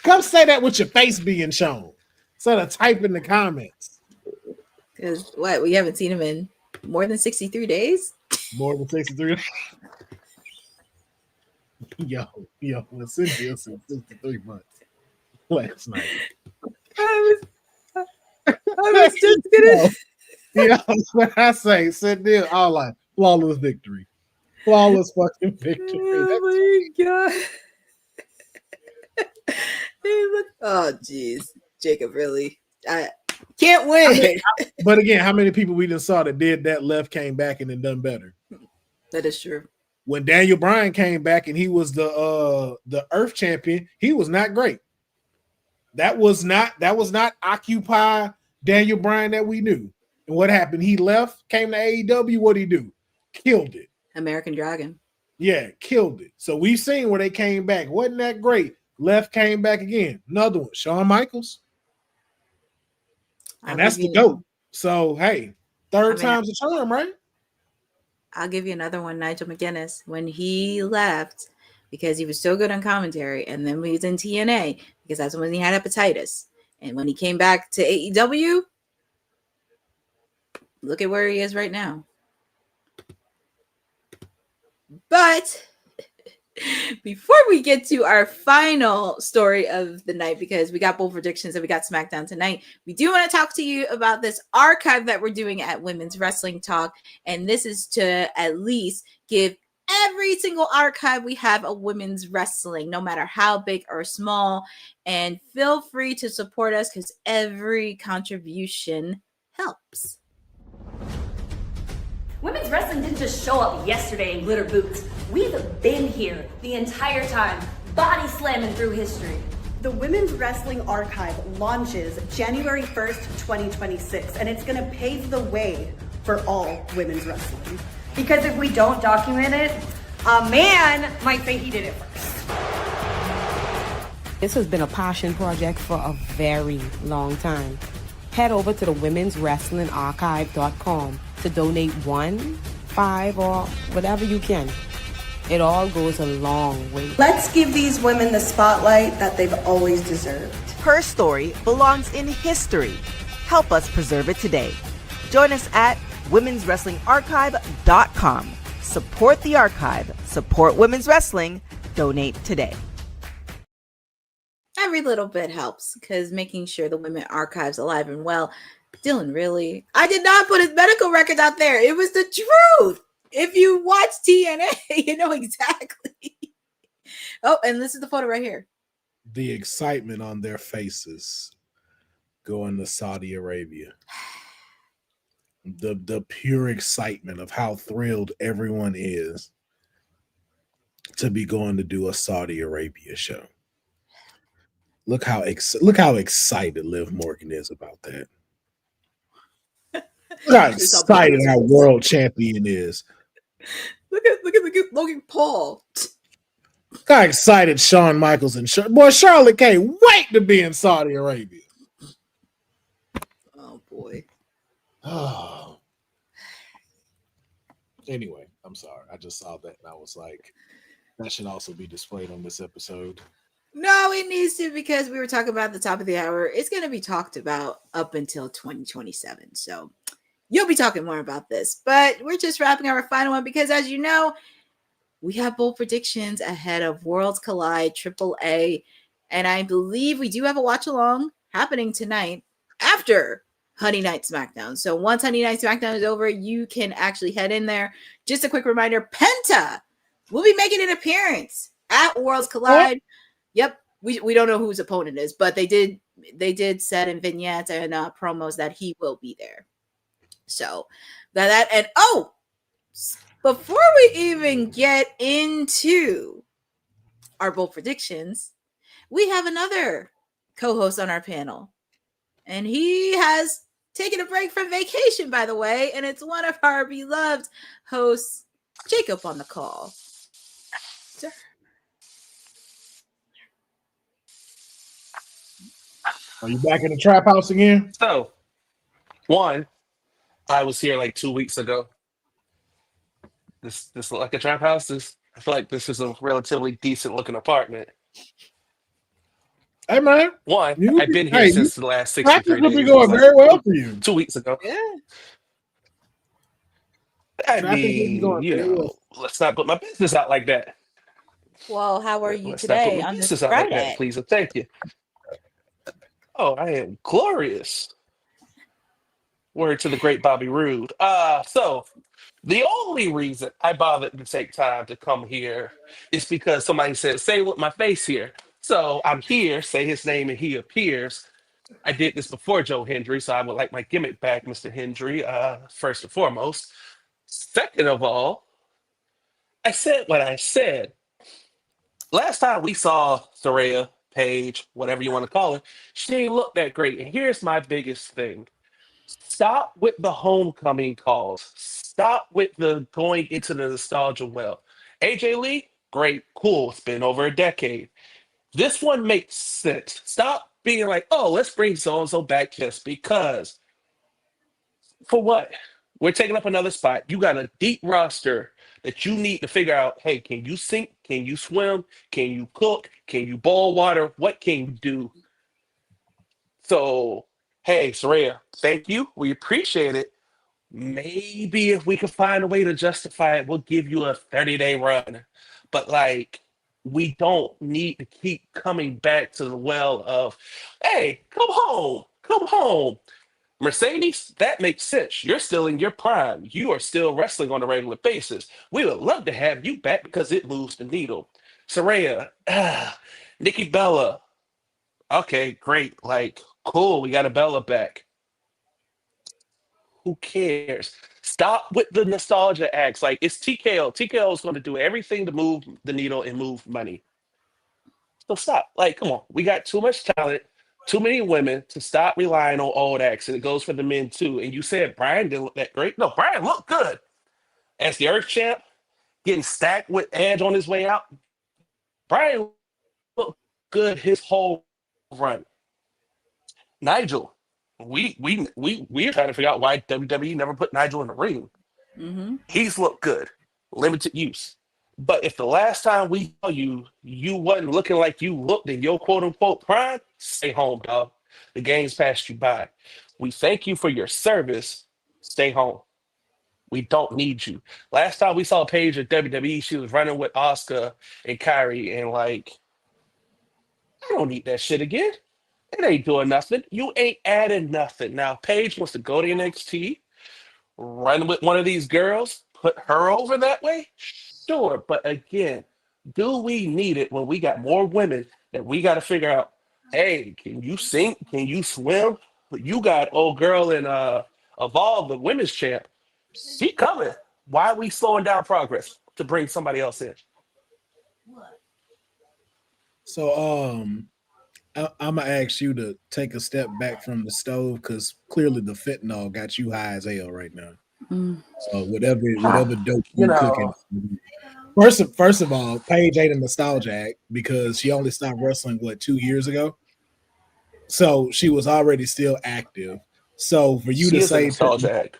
Speaker 4: Come say that with your face being shown. Instead of type in the comments.
Speaker 3: Because what? We haven't seen him in more than 63 days?
Speaker 4: More than 63. Yo, when Cynthia said 63 months last night.
Speaker 3: I was just gonna.
Speaker 4: Yeah, when I say Cynthia, all like flawless victory. Flawless fucking victory.
Speaker 3: Oh my god. Oh jeez. Jacob, really? I can't win.
Speaker 4: But again, how many people we just saw that did that, left, came back, and then done better?
Speaker 3: That is true.
Speaker 4: When Daniel Bryan came back and he was the Earth champion, he was not great. That was not Occupy Daniel Bryan that we knew. And what happened? He left, came to AEW. What'd he do? Killed it.
Speaker 3: American Dragon.
Speaker 4: Yeah, killed it. So we've seen where they came back. Wasn't that great? Left, came back again. Another one, Shawn Michaels. And that's the GOAT. So, hey, third time's a charm, right?
Speaker 3: I'll give you another one, Nigel McGuinness. When he left, because he was so good on commentary, and then he was in TNA, because that's when he had hepatitis. And when he came back to AEW, look at where he is right now. But before we get to our final story of the night, because we got bold predictions and we got SmackDown tonight, we do want to talk to you about this archive that we're doing at Women's Wrestling Talk. And this is to at least give every single archive we have of women's wrestling, no matter how big or small. And feel free to support us because every contribution helps.
Speaker 5: Women's wrestling didn't just show up yesterday in glitter boots. We've been here the entire time, body slamming through history.
Speaker 6: The Women's Wrestling Archive launches January 1st, 2026, and it's gonna pave the way for all women's wrestling.
Speaker 5: Because if we don't document it, a man might say he did it first.
Speaker 7: This has been a passion project for a very long time. Head over to the womenswrestlingarchive.com to donate 1, 5, or whatever you can. It all goes a long way.
Speaker 6: Let's give these women the spotlight that they've always deserved.
Speaker 8: Her story belongs in history. Help us preserve it today. Join us at womenswrestlingarchive.com. Support the archive. Support women's wrestling. Donate today.
Speaker 3: Every little bit helps because making sure the women archive's alive and well. Dylan, really? I did not put his medical records out there. It was the truth. If you watch TNA, you know exactly. Oh, and this is the photo right here.
Speaker 4: The excitement on their faces going to Saudi Arabia. The pure excitement of how thrilled everyone is to be going to do a Saudi Arabia show. Look how excited Liv Morgan is about that. Look how excited our world champion is.
Speaker 3: Look at Logan Paul.
Speaker 4: Look how excited Shawn Michaels and Charlotte can't wait to be in Saudi Arabia.
Speaker 3: Oh boy.
Speaker 4: Oh. Anyway, I'm sorry. I just saw that and I was like, that should also be displayed on this episode.
Speaker 3: No, it needs to because we were talking about at the top of the hour. It's going to be talked about up until 2027. So you'll be talking more about this. But we're just wrapping our final one because, as you know, we have bold predictions ahead of Worlds Collide AAA. And I believe we do have a watch along happening tonight after Honey Night SmackDown. So once Honey Night SmackDown is over, you can actually head in there. Just a quick reminder, Penta will be making an appearance at Worlds Collide. Yep, we don't know who his opponent is, but they did set in vignettes and promos that he will be there. So before we even get into our bold predictions, we have another co-host on our panel, and he has taken a break from vacation, by the way, and it's one of our beloved hosts, Jacob, on the call. Sir.
Speaker 4: Are you back in the trap house again?
Speaker 9: So, one, I was here like 2 weeks ago. This look like a trap house. I feel like this is a relatively decent looking apartment.
Speaker 4: Hey man,
Speaker 9: I've been here since the last 63 days.
Speaker 4: Be going very well for you.
Speaker 9: 2 weeks ago.
Speaker 3: Yeah.
Speaker 9: I mean, let's not put my business out like that.
Speaker 3: Well, how are you
Speaker 9: Let's
Speaker 3: today
Speaker 9: not put my
Speaker 3: on this
Speaker 9: business out like
Speaker 3: Friday?
Speaker 9: that, please and thank you. Oh, I am glorious. Word to the great Bobby Roode. So the only reason I bothered to take time to come here is because somebody said, say with my face here. So I'm here, say his name, and he appears. I did this before Joe Hendry, so I would like my gimmick back, Mr. Hendry, first and foremost. Second of all, I said what I said. Last time we saw Paige, whatever you want to call her, she didn't look that great. And here's my biggest thing. Stop with the homecoming calls. Stop with the going into the nostalgia well. AJ Lee, great, cool. It's been over a decade. This one makes sense. Stop being like, oh, let's bring so and so back just because. For what? We're taking up another spot. You got a deep roster that you need to figure out, hey, can you sink? Can you swim? Can you cook? Can you boil water? What can you do? So, hey, Saraya, thank you. We appreciate it. Maybe if we can find a way to justify it, we'll give you a 30-day run. But like, we don't need to keep coming back to the well of, hey, come home, come home. Mercedes, that makes sense. You're still in your prime. You are still wrestling on a regular basis. We would love to have you back because it moves the needle. Saraya, Nikki Bella, okay, great. Like, cool, we got a Bella back. Who cares? Stop with the nostalgia acts. Like, it's TKO. TKO is going to do everything to move the needle and move money. So stop. Like, come on. We got too much talent, too many women to stop relying on old acts. And it goes for the men too. And you said Brian didn't look that great. No, Brian looked good as the Earth champ, getting stacked with Edge on his way out. Brian looked good his whole run. Nigel, we're trying to figure out why WWE never put Nigel in the ring.
Speaker 3: Mm-hmm.
Speaker 9: He's looked good, limited use. But if the last time we saw you, you wasn't looking like you looked in your quote unquote prime, stay home, dog. The game's passed you by. We thank you for your service. Stay home. We don't need you. Last time we saw Paige at WWE, she was running with Asuka and Kyrie, and like, I don't need that shit again. It ain't doing nothing. You ain't adding nothing. Now, Paige wants to go to NXT, run with one of these girls, put her over that way. Sure, but again, do we need it when we got more women that we got to figure out? Hey, can you sink? Can you swim? But you got old girl in Evolve, the women's champ. She coming. Why are we slowing down progress to bring somebody else in?
Speaker 4: So I'm gonna ask you to take a step back from the stove because clearly the fentanyl got you high as hell right now. So whatever dope
Speaker 9: You
Speaker 4: you cooking.
Speaker 9: know,
Speaker 4: First of all, Paige ain't a nostalgia act because she only stopped wrestling 2 years ago. So she was already still active. So for you
Speaker 9: she
Speaker 4: to
Speaker 9: is a
Speaker 4: say
Speaker 9: nostalgia act.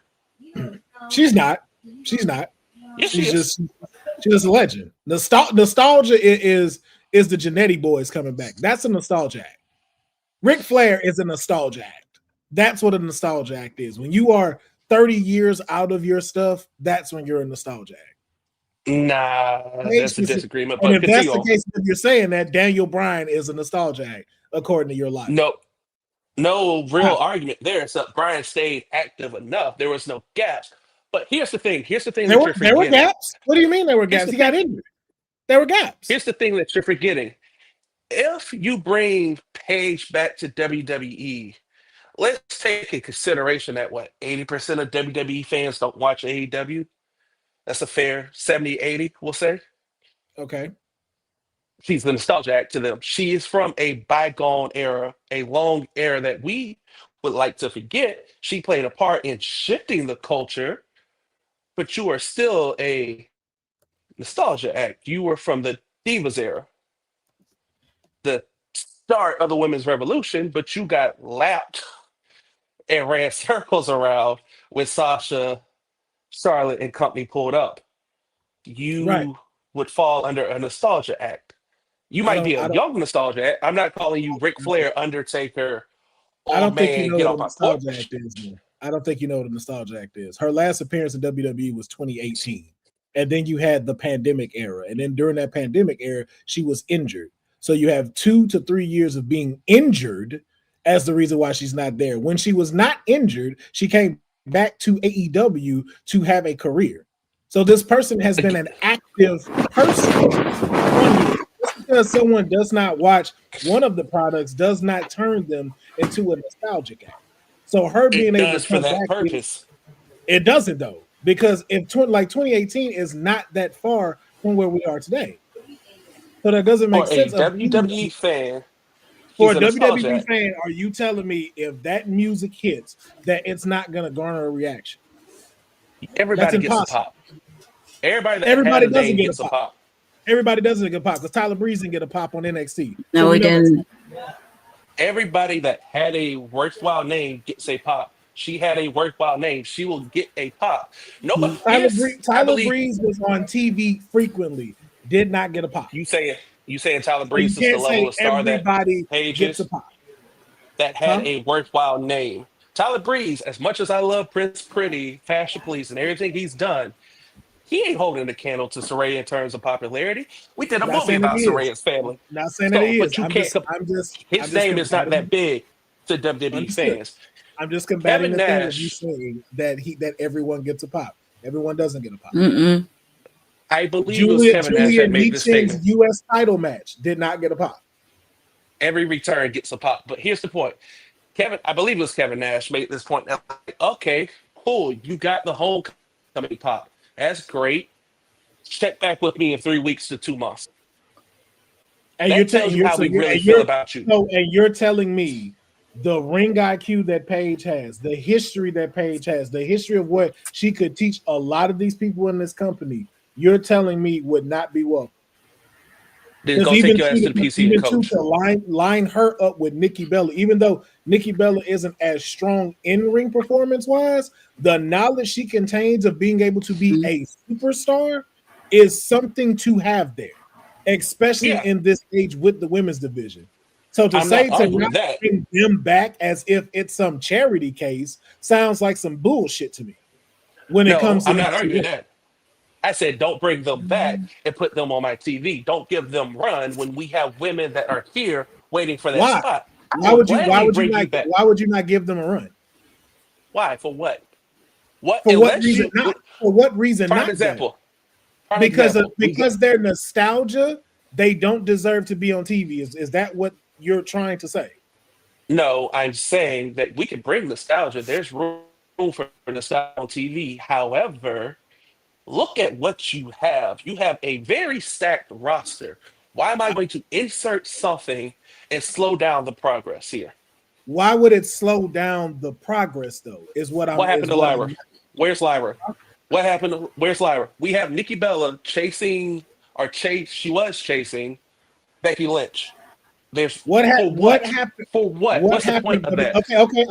Speaker 4: she's not,
Speaker 9: Yes, she
Speaker 4: she's
Speaker 9: is.
Speaker 4: just a legend. Nostalgia is the Genetti Boys coming back. That's a nostalgia act. Ric Flair is a nostalgia act. That's what a nostalgia act is. When you are 30 years out of your stuff, that's when you're a nostalgia act.
Speaker 9: Nah, that's a disagreement.
Speaker 4: And
Speaker 9: But
Speaker 4: if that's
Speaker 9: continue
Speaker 4: the
Speaker 9: on.
Speaker 4: case, if you're saying that, Daniel Bryan is a nostalgia act, according to your logic.
Speaker 9: No real
Speaker 4: How?
Speaker 9: argument there. Except Brian stayed active enough. There was no gaps. But here's the thing. Here's the thing
Speaker 4: There
Speaker 9: that
Speaker 4: were
Speaker 9: you're forgetting.
Speaker 4: gaps. What do you mean there were
Speaker 9: Here's
Speaker 4: gaps?
Speaker 9: the
Speaker 4: He got
Speaker 9: thing.
Speaker 4: injured. There were gaps.
Speaker 9: Here's the thing that you're forgetting. If you bring Paige back to WWE, let's take in consideration that 80% of WWE fans don't watch AEW. That's a fair 70, 80, we'll say.
Speaker 4: Okay.
Speaker 9: She's the nostalgia act to them. She is from a bygone era, a long era that we would like to forget. She played a part in shifting the culture, but you are still a nostalgia act. You were from the Divas era, the start of the women's revolution, but you got lapped and ran circles around when Sasha, Charlotte, and company pulled up.
Speaker 4: Right.
Speaker 9: You would fall under a nostalgia act. You
Speaker 4: I
Speaker 9: might
Speaker 4: don't
Speaker 9: be a
Speaker 4: I don't
Speaker 9: young nostalgia act. I'm not calling you Ric Flair, Undertaker,
Speaker 4: I
Speaker 9: old
Speaker 4: don't think you
Speaker 9: man,
Speaker 4: know
Speaker 9: get
Speaker 4: what
Speaker 9: off
Speaker 4: a
Speaker 9: my
Speaker 4: nostalgia
Speaker 9: porch.
Speaker 4: act is, man. I don't think you know what a nostalgia act is. Her last appearance in WWE was 2018. And then you had the pandemic era. And then during that pandemic era, she was injured. So you have 2 to 3 years of being injured as the reason why she's not there. When she was not injured, she came back to AEW to have a career. So this person has been an active person for 1 year. Just because someone does not watch one of the products does not turn them into a nostalgic act. So her being
Speaker 9: It
Speaker 4: able
Speaker 9: does
Speaker 4: to
Speaker 9: for
Speaker 4: come
Speaker 9: that
Speaker 4: back,
Speaker 9: purpose.
Speaker 4: it doesn't though, because if 2018 is not that far from where we are today, so that doesn't
Speaker 9: For
Speaker 4: make
Speaker 9: a
Speaker 4: sense. Of
Speaker 9: WWE fan,
Speaker 4: For
Speaker 9: He's
Speaker 4: a
Speaker 9: a nostalgia
Speaker 4: WWE
Speaker 9: act.
Speaker 4: fan, are you telling me if that music hits that it's not going to garner a reaction? That's
Speaker 9: Everybody gets a
Speaker 4: impossible.
Speaker 9: pop. Everybody that had
Speaker 4: Everybody
Speaker 9: a
Speaker 4: doesn't
Speaker 9: name
Speaker 4: get a
Speaker 9: gets a
Speaker 4: pop.
Speaker 9: pop.
Speaker 4: Everybody doesn't get a pop because Tyler Breeze didn't get a pop on NXT.
Speaker 3: No,
Speaker 4: So
Speaker 3: we
Speaker 4: know that's
Speaker 3: didn't.
Speaker 9: Everybody that had a worthwhile name gets a pop. She had a worthwhile name. She will get a pop. No, but here's I
Speaker 4: Tyler
Speaker 9: believe
Speaker 4: Breeze was on TV frequently, did not get a pop.
Speaker 9: you saying Tyler
Speaker 4: So you
Speaker 9: Breeze is the
Speaker 4: can't
Speaker 9: level
Speaker 4: say
Speaker 9: of star that
Speaker 4: everybody gets a
Speaker 9: Pages
Speaker 4: pop,
Speaker 9: that had
Speaker 4: huh?
Speaker 9: a worthwhile name. Tyler Breeze, as much as I love Prince Pretty, Fashion Police, and everything he's done, he ain't holding the candle to Soraya in terms of popularity. We did a
Speaker 4: Not
Speaker 9: movie
Speaker 4: saying that
Speaker 9: about
Speaker 4: he is.
Speaker 9: Soraya's family.
Speaker 4: Not saying that
Speaker 9: So,
Speaker 4: he is.
Speaker 9: but you can't.
Speaker 4: I'm
Speaker 9: His
Speaker 4: just
Speaker 9: name is not that
Speaker 4: combating.
Speaker 9: big to WWE
Speaker 4: Understood.
Speaker 9: fans.
Speaker 4: I'm just combating
Speaker 9: Kevin
Speaker 4: the thing of you
Speaker 9: Nash,
Speaker 4: saying that everyone gets a pop. Everyone doesn't get a pop.
Speaker 3: Mm-mm.
Speaker 9: I believe it was Kevin Nash
Speaker 4: Julia
Speaker 9: that made this
Speaker 4: Neeching's
Speaker 9: statement.
Speaker 4: U.S. title match did not get a pop.
Speaker 9: Every return gets a pop. But here's the point. I believe it was Kevin Nash made this point. Like, okay, cool. You got the homecoming pop. That's great. Check back with me in 3 weeks to 2 months.
Speaker 4: And
Speaker 9: That tells you how we really feel about you.
Speaker 4: You're telling me the ring IQ that Paige has, the history that Paige has, the history of what she could teach a lot of these people in this company, you're telling me would not be welcome.
Speaker 9: Then
Speaker 4: Because
Speaker 9: go take your ass to the PC and coach.
Speaker 4: to line her up with Nikki Bella, even though Nikki Bella isn't as strong in ring performance wise, the knowledge she contains of being able to be a superstar is something to have there, especially
Speaker 9: Yeah,
Speaker 4: in this age with the women's division. So to
Speaker 9: I'm not
Speaker 4: say to
Speaker 9: arguing
Speaker 4: not
Speaker 9: that.
Speaker 4: bring them back as if it's some charity case sounds like some bullshit to me when it
Speaker 9: No,
Speaker 4: comes to
Speaker 9: I'm not
Speaker 4: these two
Speaker 9: arguing
Speaker 4: women.
Speaker 9: that. I said don't bring them back and put them on my TV. Don't give them run when we have women that are here waiting for that
Speaker 4: Why?
Speaker 9: spot. I
Speaker 4: Why
Speaker 9: will
Speaker 4: would you?
Speaker 9: gladly bring you back.
Speaker 4: Why would you not give them a run?
Speaker 9: Why? For what? What?
Speaker 4: For what
Speaker 9: Unless
Speaker 4: reason
Speaker 9: you.
Speaker 4: not? For what reason
Speaker 9: Prime
Speaker 4: not?
Speaker 9: example. Prime
Speaker 4: Because
Speaker 9: example.
Speaker 4: because they're nostalgia, they don't deserve to be on TV. Is that what you're trying to say?
Speaker 9: No, I'm saying that we can bring nostalgia. There's room for nostalgia on TV. However, look at what you have. You have a very stacked roster. Why am I going to insert something and slow down the progress here?
Speaker 4: Why would it slow down the progress though? Is what I'm.
Speaker 9: What happened
Speaker 4: Is
Speaker 9: to
Speaker 4: what
Speaker 9: Lyra?
Speaker 4: I'm.
Speaker 9: Where's Lyra? What happened? Where's Lyra? We have Nikki Bella chasing or chase. She was chasing Becky Lynch. There's
Speaker 4: What
Speaker 9: for
Speaker 4: What
Speaker 9: what?
Speaker 4: happened?
Speaker 9: For what?
Speaker 4: What
Speaker 9: What's the point
Speaker 4: happened?
Speaker 9: of that?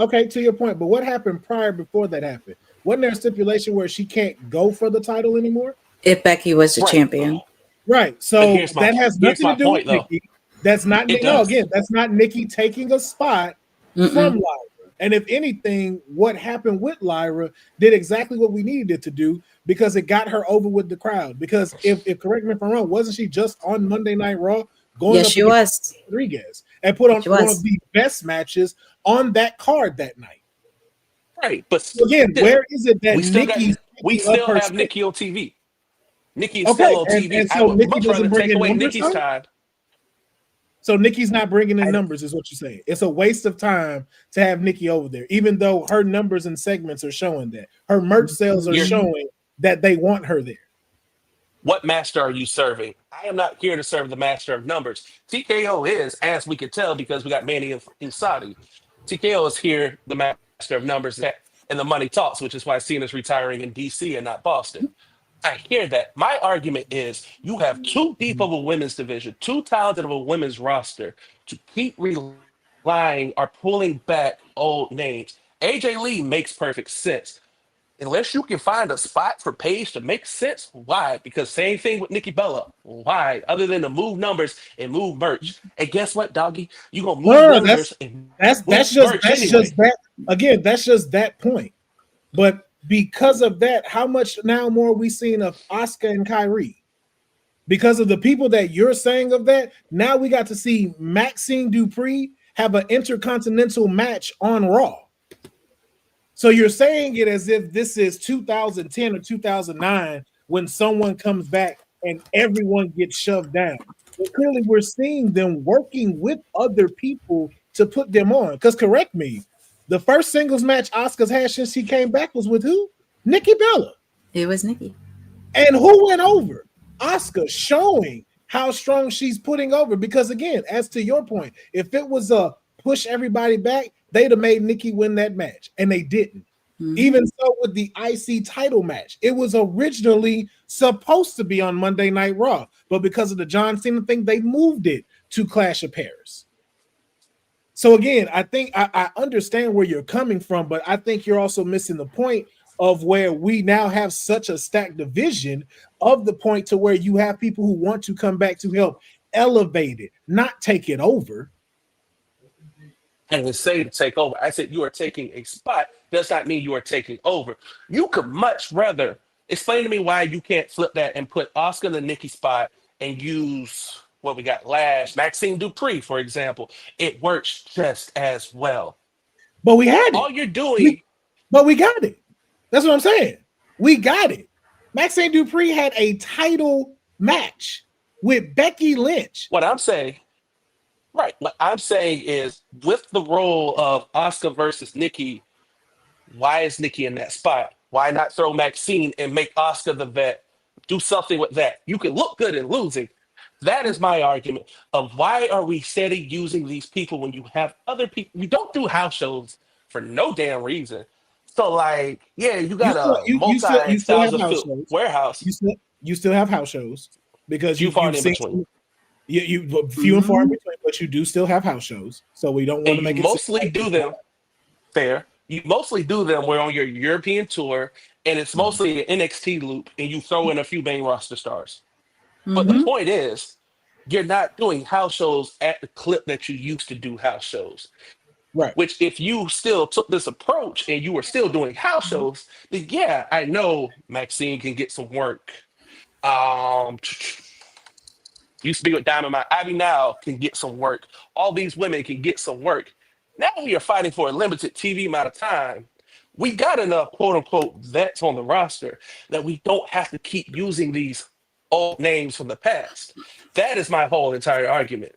Speaker 4: Okay. To your point, but what happened prior before that happened? Wasn't there a stipulation where she can't go for the title anymore?
Speaker 3: If Becky was the
Speaker 9: Right.
Speaker 3: champion.
Speaker 4: Right.
Speaker 9: But
Speaker 4: So that has
Speaker 9: here's
Speaker 4: nothing to
Speaker 9: my
Speaker 4: do with
Speaker 9: point though.
Speaker 4: Nikki. That's not
Speaker 9: It
Speaker 4: no.
Speaker 9: does.
Speaker 4: Again, that's not Nikki taking a spot from
Speaker 3: Mm-mm.
Speaker 4: Lyra. And if anything, what happened with Lyra did exactly what we needed it to do because it got her over with the crowd. Because if correct me if I'm wrong, wasn't she just on Monday Night Raw going
Speaker 3: Yes,
Speaker 4: up
Speaker 3: she
Speaker 4: against
Speaker 3: was.
Speaker 4: Rodriguez and put on
Speaker 3: She
Speaker 4: one
Speaker 3: was.
Speaker 4: of the best matches on that card that night?
Speaker 9: Right. But
Speaker 4: So again,
Speaker 9: still,
Speaker 4: where is it that
Speaker 9: we still got
Speaker 4: Nikki's
Speaker 9: we
Speaker 4: picking up
Speaker 9: still
Speaker 4: her
Speaker 9: have
Speaker 4: stick?
Speaker 9: Nikki on TV. Nikki is
Speaker 4: Okay,
Speaker 9: still on TV.
Speaker 4: and
Speaker 9: I
Speaker 4: so
Speaker 9: would
Speaker 4: Nikki
Speaker 9: much rather
Speaker 4: doesn't bring
Speaker 9: take
Speaker 4: in
Speaker 9: away
Speaker 4: numbers,
Speaker 9: Nikki's
Speaker 4: though?
Speaker 9: time.
Speaker 4: So Nikki's not bringing in
Speaker 9: I,
Speaker 4: numbers, is what you're saying. It's a waste of time to have Nikki over there, even though her numbers and segments are showing that. Her merch sales are
Speaker 9: you're,
Speaker 4: showing that they want her there.
Speaker 9: what master are you serving? I am not here to serve the master of numbers. TKO is, as we could tell, because we got Manny in Saudi. TKO is here, the master of numbers, and the money talks, which is why Cena's retiring in DC and not Boston. I hear that. My argument is you have too deep of a women's division, too talented of a women's roster to keep relying or pulling back old names. AJ Lee makes perfect sense. Unless you can find a spot for Paige to make sense, why? Because same thing with Nikki Bella. Why? Other than to move numbers and move merch. And guess what, doggy? You gonna move
Speaker 4: No,
Speaker 9: numbers and
Speaker 4: that's
Speaker 9: move merch
Speaker 4: that's
Speaker 9: anyway.
Speaker 4: just that again, that's just that point. But because of that, how much now more are we seeing of Asuka and Kyrie? Because of the people that you're saying of that, now we got to see Maxine Dupree have an intercontinental match on Raw. So you're saying it as if this is 2010 or 2009 when someone comes back and everyone gets shoved down. But clearly we're seeing them working with other people to put them on. Because correct me, the first singles match Asuka's had since she came back was with who? Nikki Bella.
Speaker 3: It was Nikki.
Speaker 4: And who went over? Asuka, showing how strong she's putting over. Because again, as to your point, if it was a push everybody back, they'd have made Nikki win that match, and they didn't. Even so, with the IC title match, it was originally supposed to be on Monday Night Raw, but because of the John Cena thing, they moved it to Clash of Paris. So again, I think I understand where you're coming from, but I think you're also missing the point of where we now have such a stacked division of the point to where you have people who want to come back to help elevate it, not take it over.
Speaker 9: I didn't say to take over. I said you are taking a spot. Does not mean you are taking over. You could much rather explain to me why you can't flip that and put Oscar in the Nikki spot and use what we got last, Maxine Dupree, for example. It works just as well.
Speaker 4: But we had it.
Speaker 9: All you're doing,
Speaker 4: but we got it. That's what I'm saying. We got it. Maxine Dupree had a title match with Becky Lynch.
Speaker 9: What I'm saying. Right. What I'm saying is, with the role of Oscar versus Nikki, why is Nikki in that spot? Why not throw Maxine and make Oscar the vet? Do something with that. You can look good in losing. That is my argument of why are we steady using these people when you have other people. You don't do house shows for no damn reason. So like, yeah, you got a multi-thousand foot warehouse.
Speaker 4: You still have house shows because
Speaker 9: you far in between.
Speaker 4: You few and far in between, but you do still have house shows. So we don't want to make it
Speaker 9: mostly do them fair. You mostly do them. We're on your European tour, and it's mostly an NXT loop, and you throw in a few main roster stars. But the point is, you're not doing house shows at the clip that you used to do house shows.
Speaker 4: Right.
Speaker 9: Which, if you still took this approach and you were still doing house shows, then yeah, I know Maxine can get some work. Used to be with Diamond Mine. Ivy now can get some work. All these women can get some work. Now we are fighting for a limited TV amount of time. We got enough quote unquote vets on the roster that we don't have to keep using these old names from the past. That is my whole entire argument.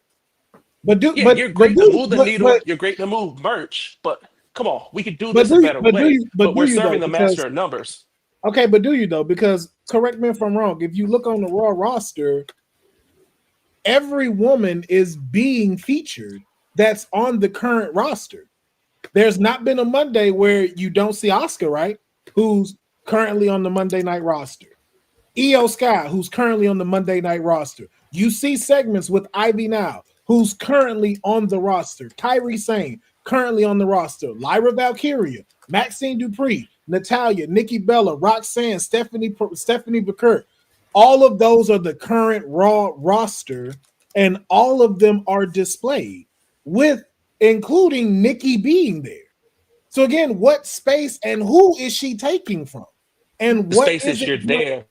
Speaker 9: You're great to move the needle. You're great to move merch, but come on, we could do this a better way. But we're serving the master of numbers.
Speaker 4: Okay, but do you though? Because correct me if I'm wrong. If you look on the Raw roster, every woman is being featured that's on the current roster. There's not been a Monday where you don't see Oscar, right? Who's currently on the Monday night roster. Io Sky, who's currently on the Monday night roster. You see segments with Ivy Now, who's currently on the roster. Kairi Sane, currently on the roster. Lyra Valkyria, Maxine Dupree, Natalya, Nikki Bella, Roxanne, Stephanie Bacurt. All of those are the current Raw roster, and all of them are displayed, with including Nikki being there. So again, what space and who is she taking from? And what
Speaker 9: space is you're there,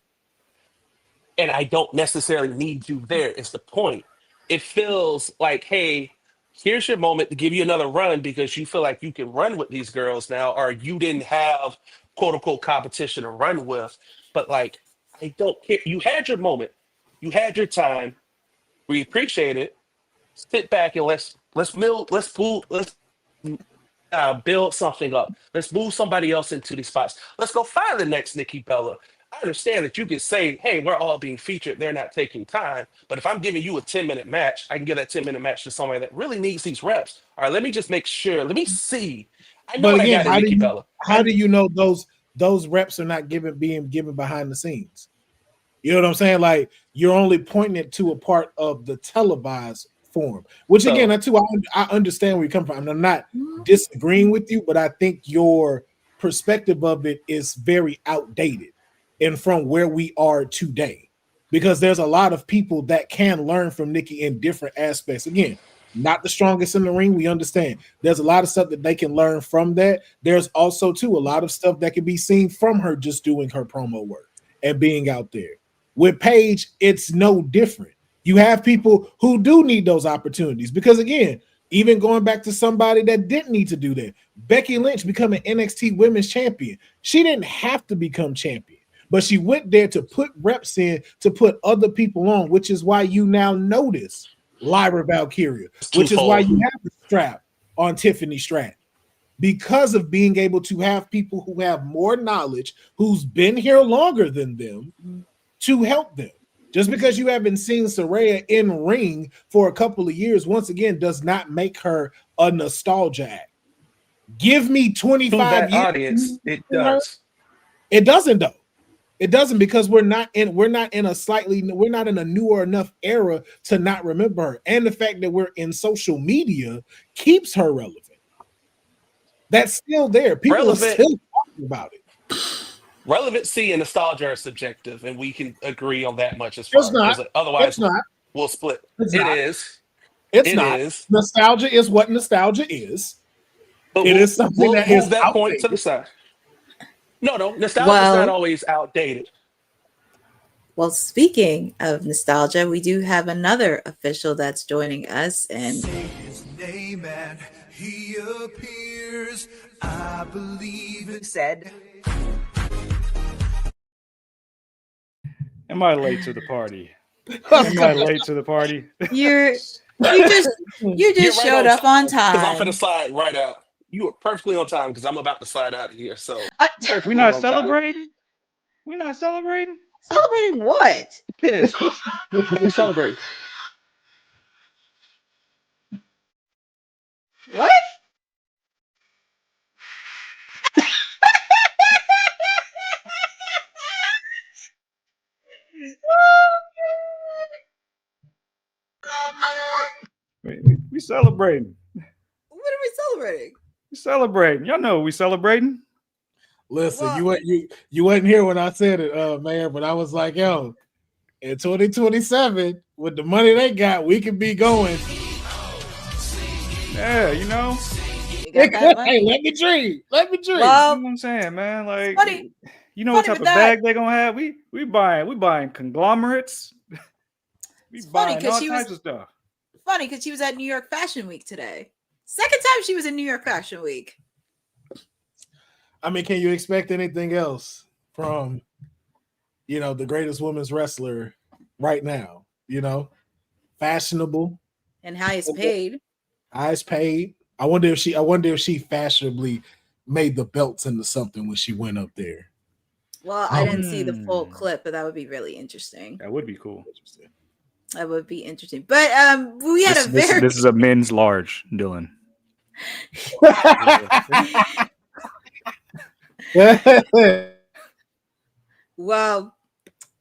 Speaker 9: and I don't necessarily need you there. Is the point? It feels like, hey, here's your moment to give you another run because you feel like you can run with these girls now, or you didn't have quote unquote competition to run with, but like. I don't care. You had your moment. You had your time. We appreciate it. Sit back and let's build something up. Let's move somebody else into these spots. Let's go find the next Nikki Bella. I understand that you can say, hey, we're all being featured. They're not taking time. But if I'm giving you a 10-minute match, I can give that 10-minute match to somebody that really needs these reps. All right, let me just make sure. Let me see. I know what I got in Nikki Bella.
Speaker 4: How do you know those reps are not being given behind the scenes? You know what I'm saying? Like, you're only pointing it to a part of the televised form, which again, I understand where you come from. I'm not disagreeing with you, but I think your perspective of it is very outdated and from where we are today, because there's a lot of people that can learn from Nikki in different aspects. Again, not the strongest in the ring. We understand there's a lot of stuff that they can learn from that. There's also too a lot of stuff that can be seen from her just doing her promo work and being out there. With Paige, it's no different. You have people who do need those opportunities because, again, even going back to somebody that didn't need to do that, Becky Lynch becoming NXT Women's Champion. She didn't have to become champion, but she went there to put reps in to put other people on, which is why you now notice Lyra Valkyria, which is why you have the strap on Tiffany Stratton, because of being able to have people who have more knowledge, who's been here longer than them, to help them. Just because you haven't seen Saraya in ring for a couple of years, once again, does not make her a nostalgia act. Give me
Speaker 9: To
Speaker 4: 25
Speaker 9: that
Speaker 4: years.
Speaker 9: audience, it does.
Speaker 4: It doesn't though. It doesn't, because we're not in a newer enough era to not remember her. And the fact that we're in social media keeps her relevant. That's still there. People are still talking about it.
Speaker 9: Relevancy and nostalgia are subjective, and we can agree on that much as far
Speaker 4: It's not.
Speaker 9: because otherwise
Speaker 4: It's not.
Speaker 9: we'll split.
Speaker 4: It's
Speaker 9: It
Speaker 4: not.
Speaker 9: is.
Speaker 4: It's
Speaker 9: It
Speaker 4: not.
Speaker 9: is.
Speaker 4: Nostalgia is what nostalgia is.
Speaker 9: But
Speaker 4: It is something that
Speaker 9: move
Speaker 4: is
Speaker 9: that point to
Speaker 4: outdated.
Speaker 9: the side. No, nostalgia is not always outdated.
Speaker 3: Well, speaking of nostalgia, we do have another official that's joining us, and
Speaker 10: say his name and he appears. I believe it
Speaker 8: Said.
Speaker 11: Am I late to the party? Am I late to the party?
Speaker 3: you just showed up on
Speaker 9: Because I'm
Speaker 3: time.
Speaker 9: going to slide right out. You were perfectly on time because I'm about to slide out of here. So
Speaker 11: We're not celebrating? We're not celebrating?
Speaker 3: Celebrating what?
Speaker 9: Yes. We celebrate.
Speaker 3: What?
Speaker 11: We celebrating.
Speaker 3: What are we celebrating?
Speaker 11: We celebrating. Y'all know we celebrating.
Speaker 4: Listen,
Speaker 3: Well,
Speaker 4: you wasn't here when I said it, Mayor, but I was like, yo, in 2027, with the money they got, we could be going.
Speaker 11: Yeah, you know.
Speaker 3: You got that money?
Speaker 4: Hey, let me dream. Let me dream.
Speaker 3: Well,
Speaker 11: You know what I'm saying, man? Like,
Speaker 3: funny.
Speaker 11: you know what
Speaker 3: funny
Speaker 11: type of
Speaker 3: with that.
Speaker 11: bag they gonna have? We buying conglomerates. We
Speaker 3: It's funny
Speaker 11: buying
Speaker 3: 'cause
Speaker 11: all
Speaker 3: she
Speaker 11: types
Speaker 3: was-
Speaker 11: of stuff.
Speaker 3: Funny because she was at New York Fashion Week today. Second time she was in New York Fashion Week.
Speaker 4: I mean, can you expect anything else from, the greatest women's wrestler right now? Fashionable,
Speaker 3: And highest paid.
Speaker 4: highest paid. I wonder if she fashionably made the belts into something when she went up there.
Speaker 3: Well, I didn't see the full clip, but that would be really interesting.
Speaker 11: That would be cool.
Speaker 3: That would be interesting. But we had
Speaker 11: This is a men's large, Dylan.
Speaker 3: Well,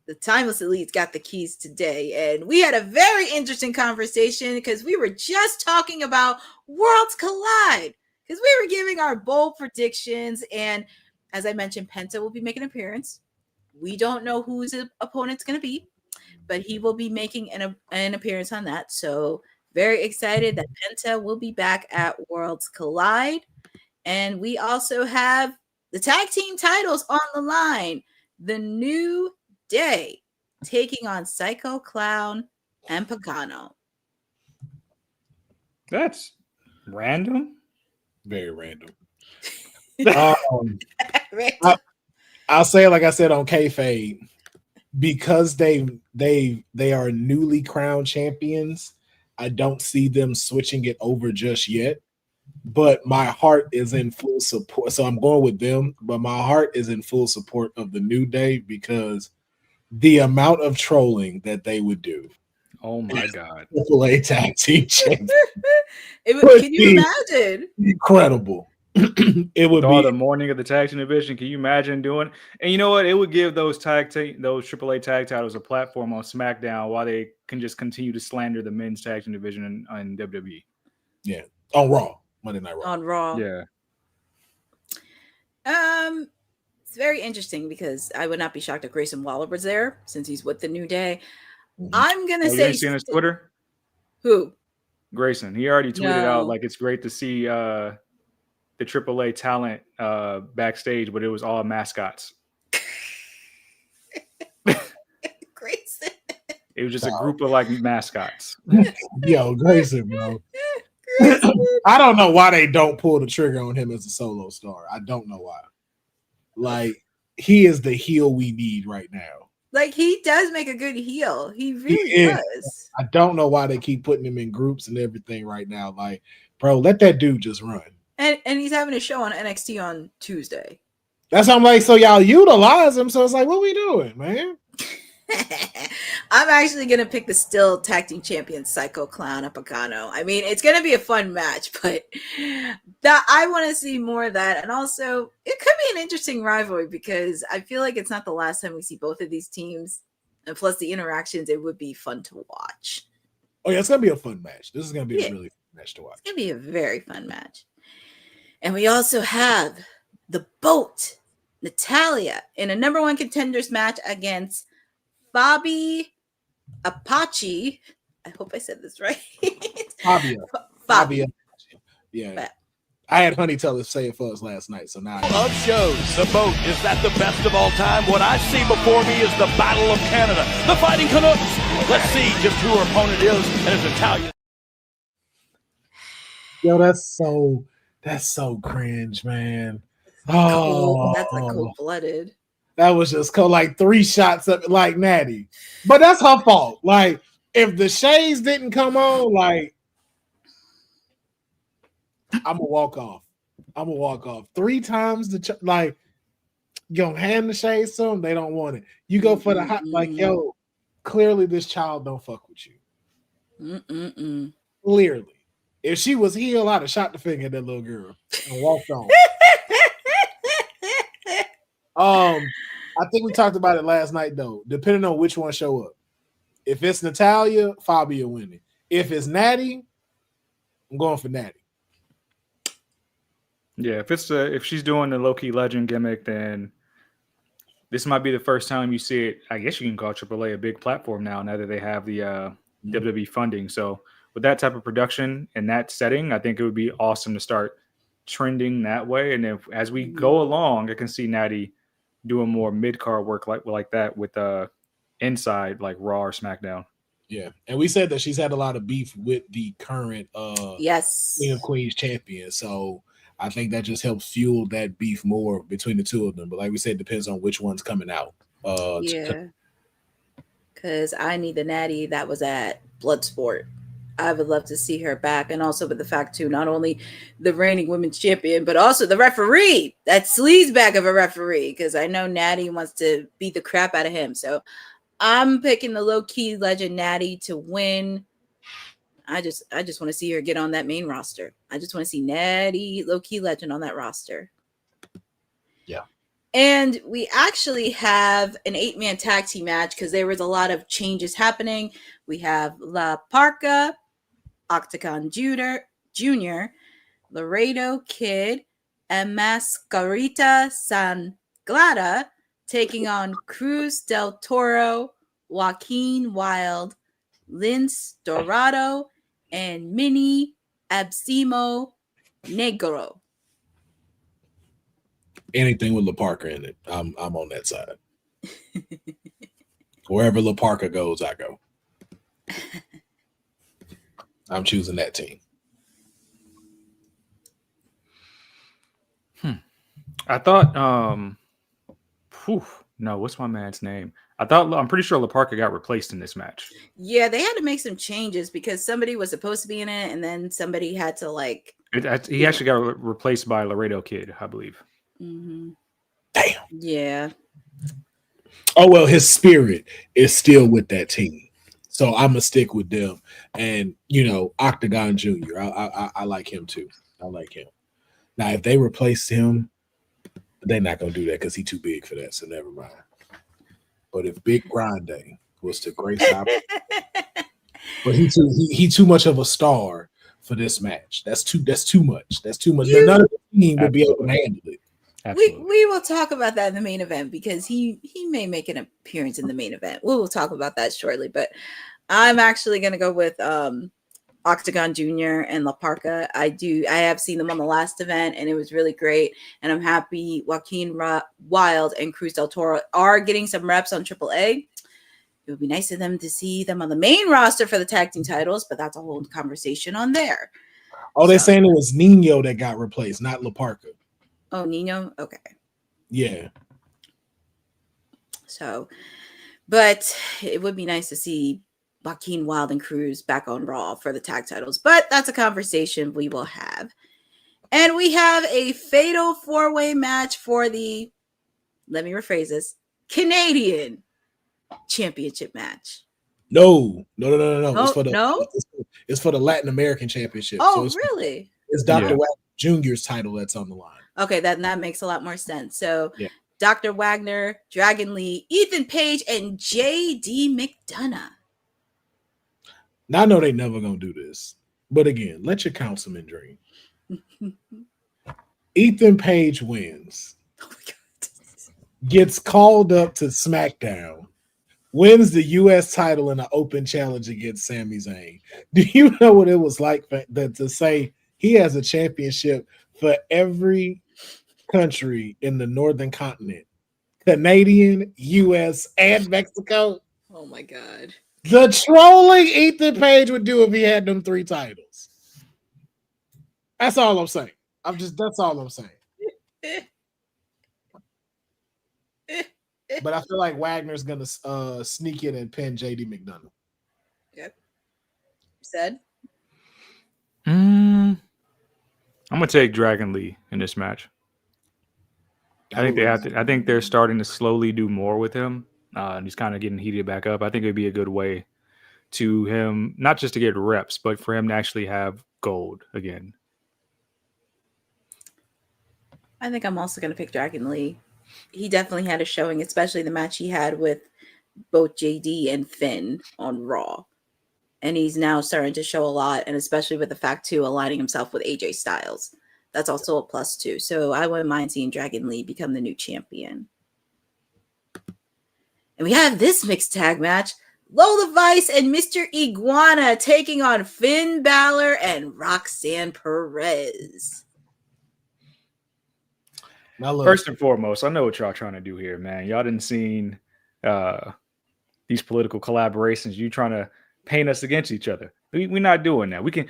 Speaker 3: the Timeless Elites got the keys today, and we had a very interesting conversation because we were just talking about Worlds Collide, because we were giving our bold predictions, and as I mentioned, Penta will be making an appearance. We don't know who his opponent's going to be, but he will be making an appearance on that. So very excited that Penta will be back at Worlds Collide. And we also have the tag team titles on the line. The New Day taking on Psycho Clown and Pagano.
Speaker 11: That's random.
Speaker 4: Very random. I'll say it like I said on kayfabe, because they are newly crowned champions. I don't see them switching it over just yet, but my heart is in full support. So I'm going with them, but my heart is in full support of the New Day because the amount of trolling that they would do.
Speaker 11: Oh my God.
Speaker 4: AAA tag team champion.
Speaker 3: Can you imagine?
Speaker 4: Incredible. It would
Speaker 11: be
Speaker 4: be
Speaker 11: the morning of the tag team division. Can you imagine doing? And you know what? It would give those AAA tag titles a platform on SmackDown while they can just continue to slander the men's tag team division in WWE.
Speaker 4: Yeah, on Raw, Monday Night Raw.
Speaker 3: On Raw.
Speaker 11: Yeah.
Speaker 3: It's very interesting because I would not be shocked if Grayson Waller was there since he's with the New Day. I'm gonna say,
Speaker 11: you seen his Twitter?
Speaker 3: Who?
Speaker 11: Grayson. He already tweeted out like it's great to see the AAA talent backstage, but it was all mascots.
Speaker 3: Grayson.
Speaker 11: It was just a group of like mascots.
Speaker 4: Yo, Grayson, bro. I don't know why they don't pull the trigger on him as a solo star. I don't know why. Like, he is the heel we need right now.
Speaker 3: Like, he does make a good heel. He really does.
Speaker 4: I don't know why they keep putting him in groups and everything right now. Like, bro, let that dude just run.
Speaker 3: And he's having a show on NXT on Tuesday.
Speaker 4: That's how I'm like, so y'all utilize him. So it's like, what we doing, man?
Speaker 3: I'm actually gonna pick the still tag team champion Psycho Clown and Pagano. I mean, it's gonna be a fun match, but that I want to see more of that. And also, it could be an interesting rivalry because I feel like it's not the last time we see both of these teams. And plus the interactions, it would be fun to watch.
Speaker 4: Oh yeah, it's gonna be a fun match. This is gonna be a really fun match to watch.
Speaker 3: It's gonna be a very fun match. And we also have the Boat, Natalia, in a number one contenders match against Fabi Apache. I hope I said this right.
Speaker 4: Fabia. Yeah. But I had Honey tell us say it for us last night, so now
Speaker 12: of shows. The Boat, is that the best of all time? What I see before me is the Battle of Canada, the Fighting Canucks. Let's see just who her opponent is, and it's Italian.
Speaker 4: Yo, that's so cringe, man.
Speaker 3: Oh, that's like cold-blooded.
Speaker 4: That was just like 3 shots up like Natty. But that's her fault. Like, if the shades didn't come on, like, I'm gonna walk off 3 times like, you gonna hand the shades to them, they don't want it. You go for the hot, like, yo, clearly this child don't fuck with you. Clearly. If she was heel, I'd have shot the finger at that little girl and walked on. I think we talked about it last night, though. Depending on which one show up. If it's Natalia, Fabia winning. If it's Natty, I'm going for Natty.
Speaker 11: Yeah, if she's doing the low-key legend gimmick, then this might be the first time you see it. I guess you can call AAA a big platform now that they have the WWE funding. So with that type of production and that setting, I think it would be awesome to start trending that way. And as we go along, I can see Natty doing more mid-card work like that with inside like Raw or SmackDown.
Speaker 4: Yeah, and we said that she's had a lot of beef with the current Queen of Queens champion. So I think that just helps fuel that beef more between the two of them. But like we said, it depends on which one's coming out.
Speaker 3: Because I need the Natty that was at Bloodsport. I would love to see her back. And also with the fact, too, not only the reigning women's champion, but also the referee. That sleazebag of a referee. Because I know Natty wants to beat the crap out of him. So I'm picking the low-key legend Natty to win. I just want to see her get on that main roster. I just want to see Natty, low-key legend, on that roster.
Speaker 4: Yeah. And
Speaker 3: we actually have an 8-man tag team match because there was a lot of changes happening. We have La Parca, Octagon Jr., Laredo Kid, and Mascarita Sanglada taking on Cruz del Toro, Joaquin Wilde, Lince Dorado, and Mini Absimo Negro.
Speaker 4: Anything with La Parca in it, I'm on that side. Wherever La Parca goes, I go. I'm choosing that team.
Speaker 11: I thought, no, what's my man's name? I'm pretty sure La Parca got replaced in this match.
Speaker 3: Yeah, they had to make some changes because somebody was supposed to be in it, and then somebody had to
Speaker 11: he actually got replaced by Laredo Kid, I believe.
Speaker 3: Mm-hmm.
Speaker 4: Damn.
Speaker 3: Yeah.
Speaker 4: Oh well, his spirit is still with that team, so I'm gonna stick with them. And Octagon Jr. I like him too. I like him. Now, if they replace him, they're not gonna do that because he's too big for that. So never mind. But if Big Grande was to grace our, but he too much of a star for this match. That's too much. That's too much. None of the team would be able to handle it.
Speaker 3: We will talk about that in the main event because he may make an appearance in the main event. We will talk about that shortly. But I'm actually going to go with Octagon Jr. and La Parca. I have seen them on the last event, and it was really great. And I'm happy Joaquin Wilde and Cruz del Toro are getting some reps on AAA. It would be nice of them to see them on the main roster for the tag team titles, but that's a whole conversation on there.
Speaker 4: Oh, they're saying it was Nino that got replaced, not La Parca.
Speaker 3: Oh, Nino? Okay.
Speaker 4: Yeah.
Speaker 3: So, but it would be nice to see Joaquin Wilde and Cruz back on Raw for the tag titles, but that's a conversation we will have. And we have a fatal 4-way match for the, let me rephrase this, Canadian championship match.
Speaker 4: No.
Speaker 3: No?
Speaker 4: It's for the Latin American Championship.
Speaker 3: Oh,
Speaker 4: so
Speaker 3: really?
Speaker 4: It's Dr. Wagner Jr.'s title that's on the line.
Speaker 3: Okay, that makes a lot more sense. So
Speaker 4: Yeah.
Speaker 3: Dr. Wagner, Dragon Lee, Ethan Page, and JD McDonough.
Speaker 4: Now I know they never gonna do this, but again, let your councilman dream. Ethan Page wins.
Speaker 3: Oh my God.
Speaker 4: Gets called up to SmackDown. Wins the U.S. title in an open challenge against Sami Zayn. Do you know what it was like to say he has a championship for every country in the northern continent? Canadian, U.S., and Mexico.
Speaker 3: Oh my God.
Speaker 4: The trolling Ethan Page would do if he had them 3 titles. That's all I'm saying. That's all I'm saying. But I feel like Wagner's gonna sneak in and pin JD McDonough.
Speaker 3: Yep. Said.
Speaker 11: I'm gonna take Dragon Lee in this match. I think they're starting to slowly do more with him. And he's kind of getting heated back up. I think it'd be a good way to him, not just to get reps, but for him to actually have gold again.
Speaker 3: I think I'm also going to pick Dragon Lee. He definitely had a showing, especially the match he had with both JD and Finn on Raw. And he's now starting to show a lot, and especially with the fact, too, aligning himself with AJ Styles. That's also a plus, too. So I wouldn't mind seeing Dragon Lee become the new champion. And we have this mixed tag match. Lola Vice and Mr. Iguana taking on Finn Balor and Roxanne Perez.
Speaker 11: First and foremost, I know what y'all trying to do here, man. Y'all didn't seen these political collaborations. You trying to paint us against each other. We're not doing that. We can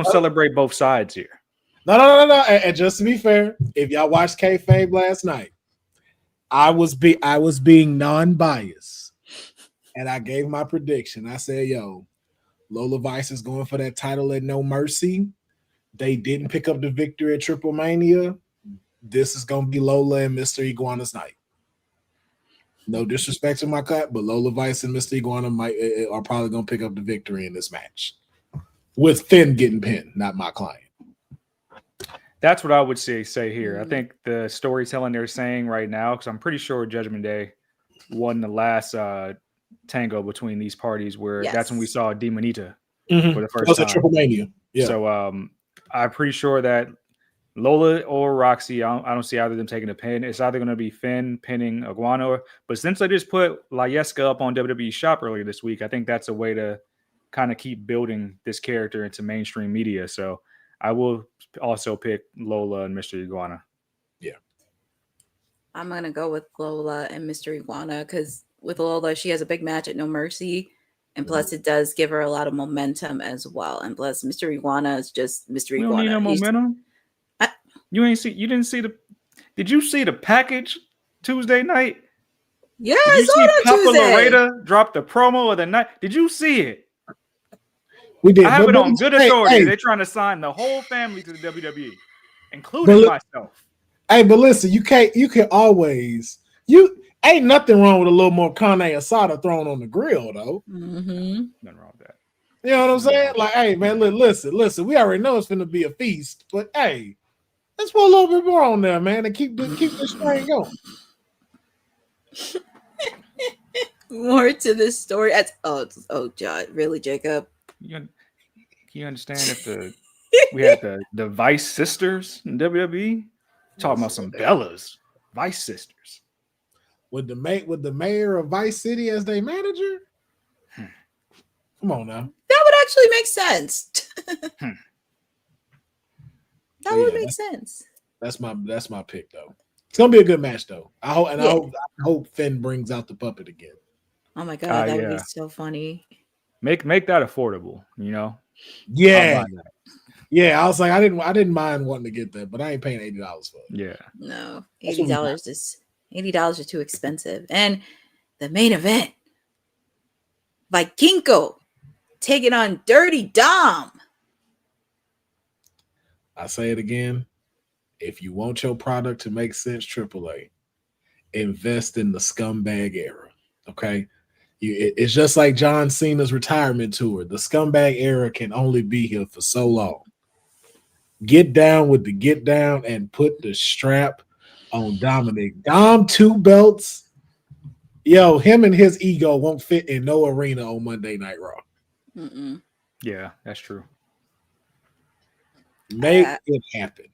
Speaker 11: celebrate both sides here.
Speaker 4: No. And just to be fair, if y'all watched Kayfabe last night, I was being non-biased, and I gave my prediction. I said, "Yo, Lola Vice is going for that title at No Mercy. They didn't pick up the victory at Triple Mania. This is going to be Lola and Mr. Iguana's night. No disrespect to my cut, but Lola Vice and Mr. Iguana are probably going to pick up the victory in this match, with Finn getting pinned, not my client."
Speaker 11: That's what I would say here. I think the storytelling they're saying right now, because I'm pretty sure Judgment Day won the last tango between these parties, where that's when we saw Demonita for the first time.
Speaker 4: Triple Mania. Yeah.
Speaker 11: So I'm pretty sure that Lola or Roxy, I don't see either of them taking a pin. It's either going to be Finn pinning Iguana, but since I just put La Yesca up on WWE Shop earlier this week, I think that's a way to kind of keep building this character into mainstream media. So I will also pick Lola and Mr. Iguana.
Speaker 4: Yeah.
Speaker 3: I'm going to go with Lola and Mr. Iguana because with Lola, she has a big match at No Mercy. And plus, it does give her a lot of momentum as well. And plus, Mr. Iguana is just Mr. Iguana.
Speaker 11: You don't need no momentum. Did you see the package Tuesday night?
Speaker 3: Yeah, I saw that Tuesday.
Speaker 11: Papa Laredo dropped the promo of the night. Did you see it?
Speaker 4: We did.
Speaker 11: I have it on good authority. Hey, they're trying to sign the whole family to the WWE, including myself.
Speaker 4: Hey, but listen, you can always ain't nothing wrong with a little more carne asada thrown on the grill, though.
Speaker 3: Mm-hmm.
Speaker 11: Nothing wrong with that.
Speaker 4: You know what I'm saying? Like, hey, man, listen. We already know it's going to be a feast, but hey, let's put a little bit more on there, man, and keep this train going.
Speaker 3: More to this story. Oh, God, really, Jacob?
Speaker 11: Can you understand if we had the Vice sisters in WWE? Talking about some Bellas, Vice sisters.
Speaker 4: With the mayor of Vice City as their manager? Come on now.
Speaker 3: That would actually make sense. That would make sense.
Speaker 4: That's my pick, though. It's gonna be a good match, though. I hope Finn brings out the puppet again.
Speaker 3: Oh my God, that would be so funny.
Speaker 11: Make that affordable, you know?
Speaker 4: Yeah. Yeah, I was like, I didn't mind wanting to get that, but I ain't paying $80 for it.
Speaker 11: Yeah.
Speaker 3: No, $80 is too expensive. And the main event, Vikingo taking on Dirty Dom.
Speaker 4: I say it again. If you want your product to make sense, AAA. invest in the scumbag era. Okay. It's just like John Cena's retirement tour. The scumbag era can only be here for so long. Get down with the get down and put the strap on Dominic. Dom 2 belts. Yo, him and his ego won't fit in no arena on Monday Night Raw.
Speaker 3: Mm-mm.
Speaker 11: Yeah, that's true.
Speaker 4: Make it happen.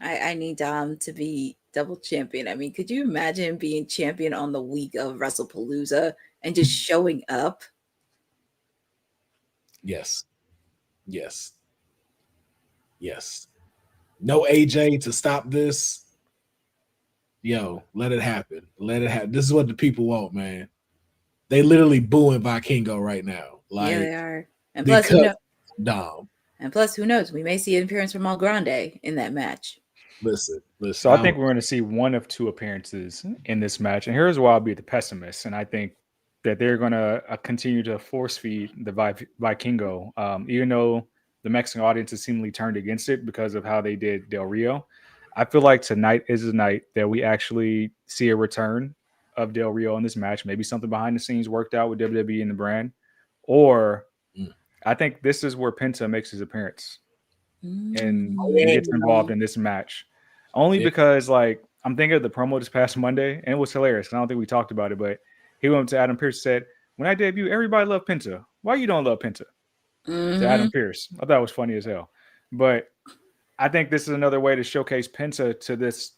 Speaker 3: I need Dom to be double champion. I mean, could you imagine being champion on the week of WrestlePalooza and just showing up?
Speaker 4: Yes. Yes. Yes. No AJ to stop this. Yo, let it happen. Let it happen. This is what the people want, man. They literally booing Vikingo right now. Like,
Speaker 3: yeah, they are. And plus,
Speaker 4: Dom.
Speaker 3: And plus, who knows? We may see an appearance from Al Grande in that match.
Speaker 4: Listen.
Speaker 11: So I think we're going to see one of two appearances in this match. And here's why I'll be the pessimist. And I think that they're going to continue to force feed the Vikingo, even though the Mexican audience has seemingly turned against it because of how they did Del Rio. I feel like tonight is the night that we actually see a return of Del Rio in this match. Maybe something behind the scenes worked out with WWE and the brand. Or I think this is where Penta makes his appearance and gets involved in this match. Only because, like, I'm thinking of the promo this past Monday, and it was hilarious. I don't think we talked about it, but he went to Adam Pearce and said, when I debut, everybody loved Penta. Why you don't love Penta? To Adam Pearce. I thought it was funny as hell. But I think this is another way to showcase Penta to this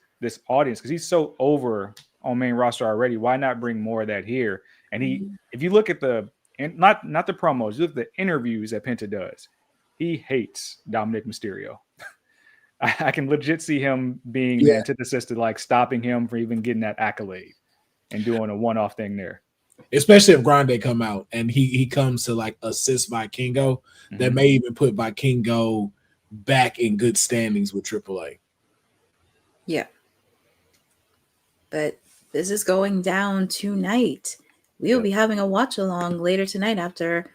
Speaker 11: audience because he's so over on main roster already. Why not bring more of that here? And if you look at not the promos, look at the interviews that Penta does. He hates Dominic Mysterio. I can legit see him being the antithesis to like stopping him from even getting that accolade and doing a one-off thing there.
Speaker 4: Especially if Grande come out and he comes to like assist Vikingo, that may even put Vikingo back in good standings with AAA.
Speaker 3: Yeah. But this is going down tonight. We will be having a watch along later tonight after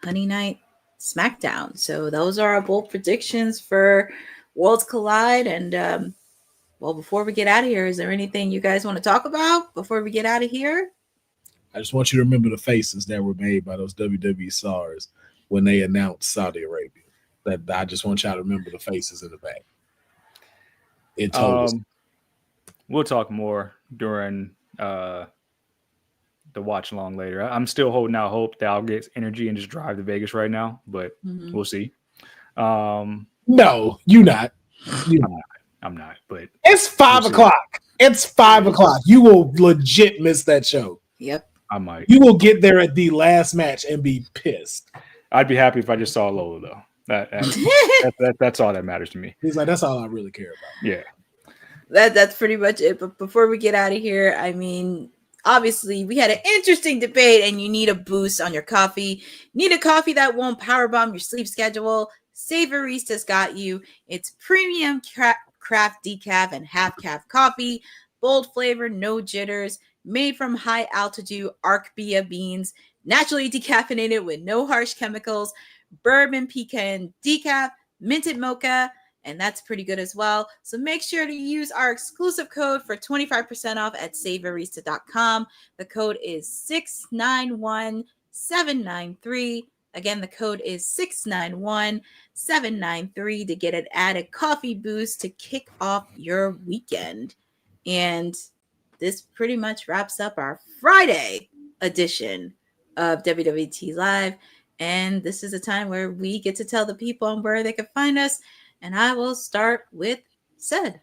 Speaker 3: Honey Night SmackDown. So those are our bold predictions for Worlds Collide. And well, before we get out of here, is there anything you guys want to talk about before we get out of here?
Speaker 4: I just want you to remember the faces that were made by those WWE stars when they announced Saudi Arabia. That I just want y'all to remember the faces in the back. It told us.
Speaker 11: We'll talk more during the watch along later. I'm still holding out hope that I'll get energy and just drive to Vegas right now, but we'll see.
Speaker 4: No, you not.
Speaker 11: I'm not, but
Speaker 4: it's 5 o'clock. It's 5 o'clock. You will legit miss that show.
Speaker 3: Yep.
Speaker 11: I might.
Speaker 4: You will get there at the last match and be pissed.
Speaker 11: I'd be happy if I just saw Lola though. That's all that matters to me.
Speaker 4: He's like, that's all I really care about.
Speaker 11: Yeah.
Speaker 3: That's pretty much it. But before we get out of here, I mean, obviously we had an interesting debate and you need a boost on your coffee. Need a coffee that won't powerbomb your sleep schedule. Savorista's got you. It's premium craft decaf and half calf coffee, bold flavor, no jitters, made from high altitude Arcbia beans, naturally decaffeinated with no harsh chemicals, bourbon pecan decaf, minted mocha, and that's pretty good as well. So make sure to use our exclusive code for 25% off at savorista.com. The code is 691793. Again, the code is 691793 to get an added coffee boost to kick off your weekend. And this pretty much wraps up our Friday edition of WWT Live. And this is a time where we get to tell the people on where they can find us. And I will start with Ced.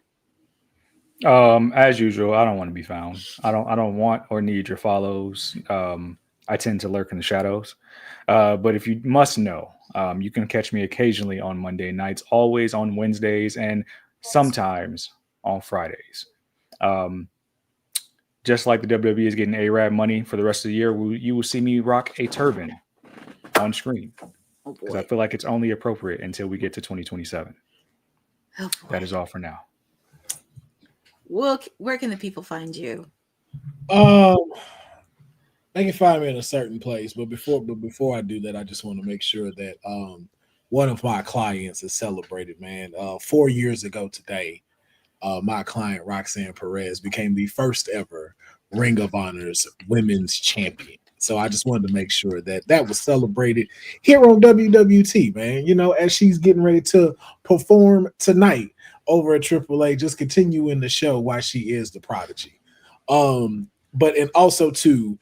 Speaker 11: As usual, I don't want to be found. I don't want or need your follows. I tend to lurk in the shadows. But if you must know, you can catch me occasionally on Monday nights, always on Wednesdays, and sometimes on Fridays. Just like the WWE is getting ARAB money for the rest of the year, you will see me rock a turban on screen. Because I feel like it's only appropriate until we get to 2027. That is all for now.
Speaker 3: Well, where can the people find you?
Speaker 4: They can find me in a certain place, but before I do that, I just want to make sure that one of my clients is celebrated, man. 4 years ago today, my client Roxanne Perez became the first ever Ring of Honor's women's champion. So I just wanted to make sure that that was celebrated here on WWT, man. You know, as she's getting ready to perform tonight over at AAA, just continuing the show while she is the prodigy. But and also too,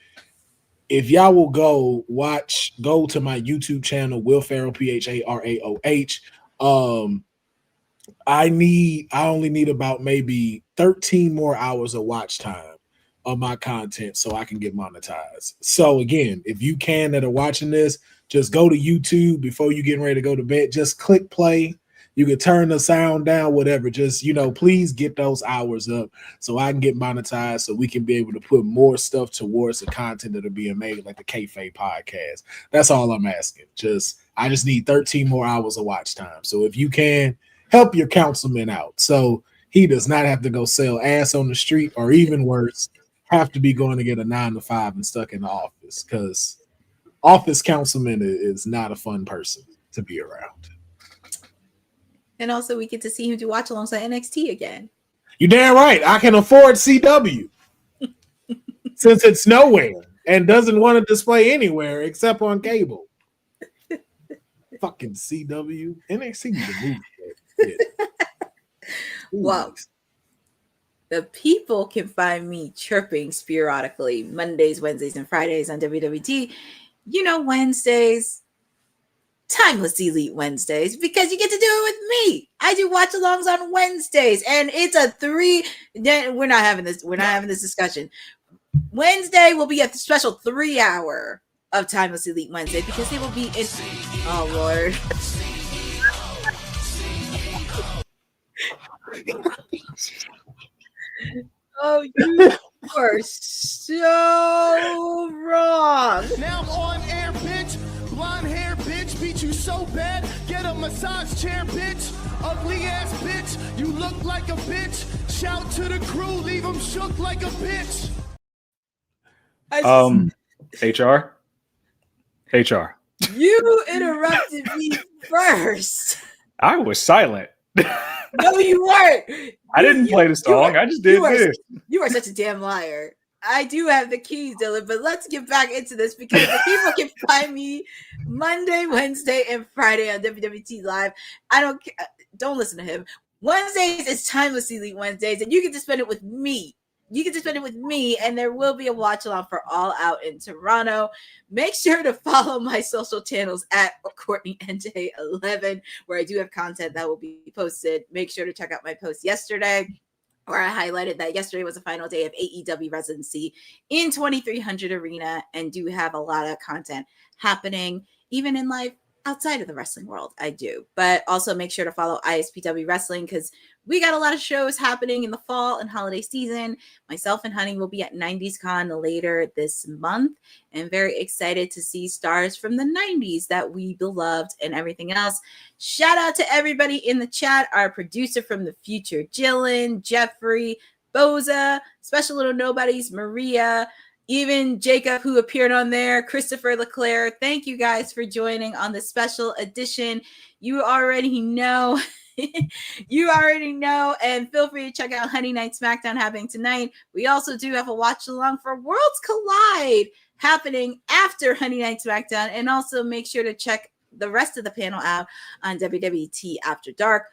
Speaker 4: if y'all will go to my YouTube channel, Will Farrell, PHARAOH. I only need about maybe 13 more hours of watch time of my content so I can get monetized. So again, if you can that are watching this, just go to YouTube before you getting ready to go to bed. Just click play. You can turn the sound down, whatever. Just, please get those hours up so I can get monetized so we can be able to put more stuff towards the content that are being made, like the Kayfabe podcast. That's all I'm asking. I just need 13 more hours of watch time. So if you can, help your councilman out so he does not have to go sell ass on the street, or even worse, have to be going to get a 9-to-5 and stuck in the office, because office councilman is not a fun person to be around.
Speaker 3: And also we get to see him do watch alongs on NXT again.
Speaker 4: You damn right. I can afford CW since it's nowhere and doesn't want to display anywhere except on cable. Fucking CW. NXT is a movie.
Speaker 3: Well, the people can find me chirping sporadically Mondays, Wednesdays, and Fridays on WWT. Wednesdays, Timeless Elite Wednesdays, because you get to do it with me. I do watch alongs on Wednesdays, and it's a 3. We're not having this discussion. Wednesday will be a special 3-hour of Timeless Elite Wednesday, because they will be in. Oh Lord. Oh, you are so wrong.
Speaker 10: Now I'm on air, bitch. Blonde hair, bitch. Beat you so bad. Get a massage chair, bitch. Ugly ass bitch. You look like a bitch. Shout to the crew. Leave them shook like a bitch.
Speaker 11: HR.
Speaker 3: You interrupted me first.
Speaker 11: I was silent.
Speaker 3: No, you weren't.
Speaker 11: I didn't play the song. I just did this.
Speaker 3: You are such a damn liar. I do have the keys, Dylan, but let's get back into this, because the people can find me Monday, Wednesday, and Friday on WWT Live. I don't care. Don't listen to him. Wednesdays is Timeless Elite Wednesdays, and you get to spend it with me. And there will be a watch along for All Out in Toronto. Make sure to follow my social channels at CourtneyNJ11, where I do have content that will be posted. Make sure to check out my post yesterday, where I highlighted that yesterday was the final day of AEW residency in 2300 Arena, and do have a lot of content happening, even in life outside of the wrestling world. I do. But also make sure to follow ISPW Wrestling, because we got a lot of shows happening in the fall and holiday season. Myself and Honey will be at 90s Con later this month, and very excited to see stars from the 90s that we beloved and everything else. Shout out to everybody in the chat, our producer from the future, Jillian, Jeffrey, Boza, Special Little Nobodies, Maria, even Jacob, who appeared on there, Christopher Leclerc. Thank you guys for joining on the special edition. You already know. And feel free to check out Honey Night SmackDown happening tonight. We also do have a watch along for Worlds Collide happening after Honey Night SmackDown. And also make sure to check the rest of the panel out on WWT After Dark.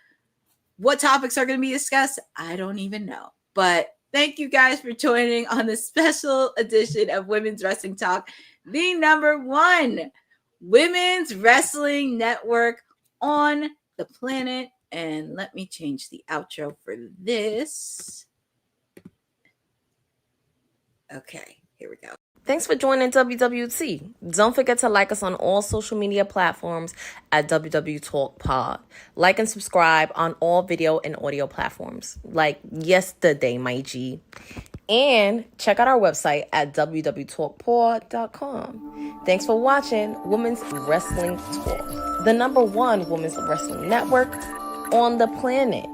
Speaker 3: What topics are going to be discussed? I don't even know. But thank you guys for joining on this special edition of Women's Wrestling Talk, the #1 women's wrestling network on the planet. And let me change the outro for this. Okay, here we go.
Speaker 2: Thanks for joining WWT. Don't forget to like us on all social media platforms at WW Talk Pod. Like and subscribe on all video and audio platforms, like yesterday, my G. And check out our website at www.talkpod.com. Thanks for watching Women's Wrestling Talk, the #1 women's wrestling network on the planet.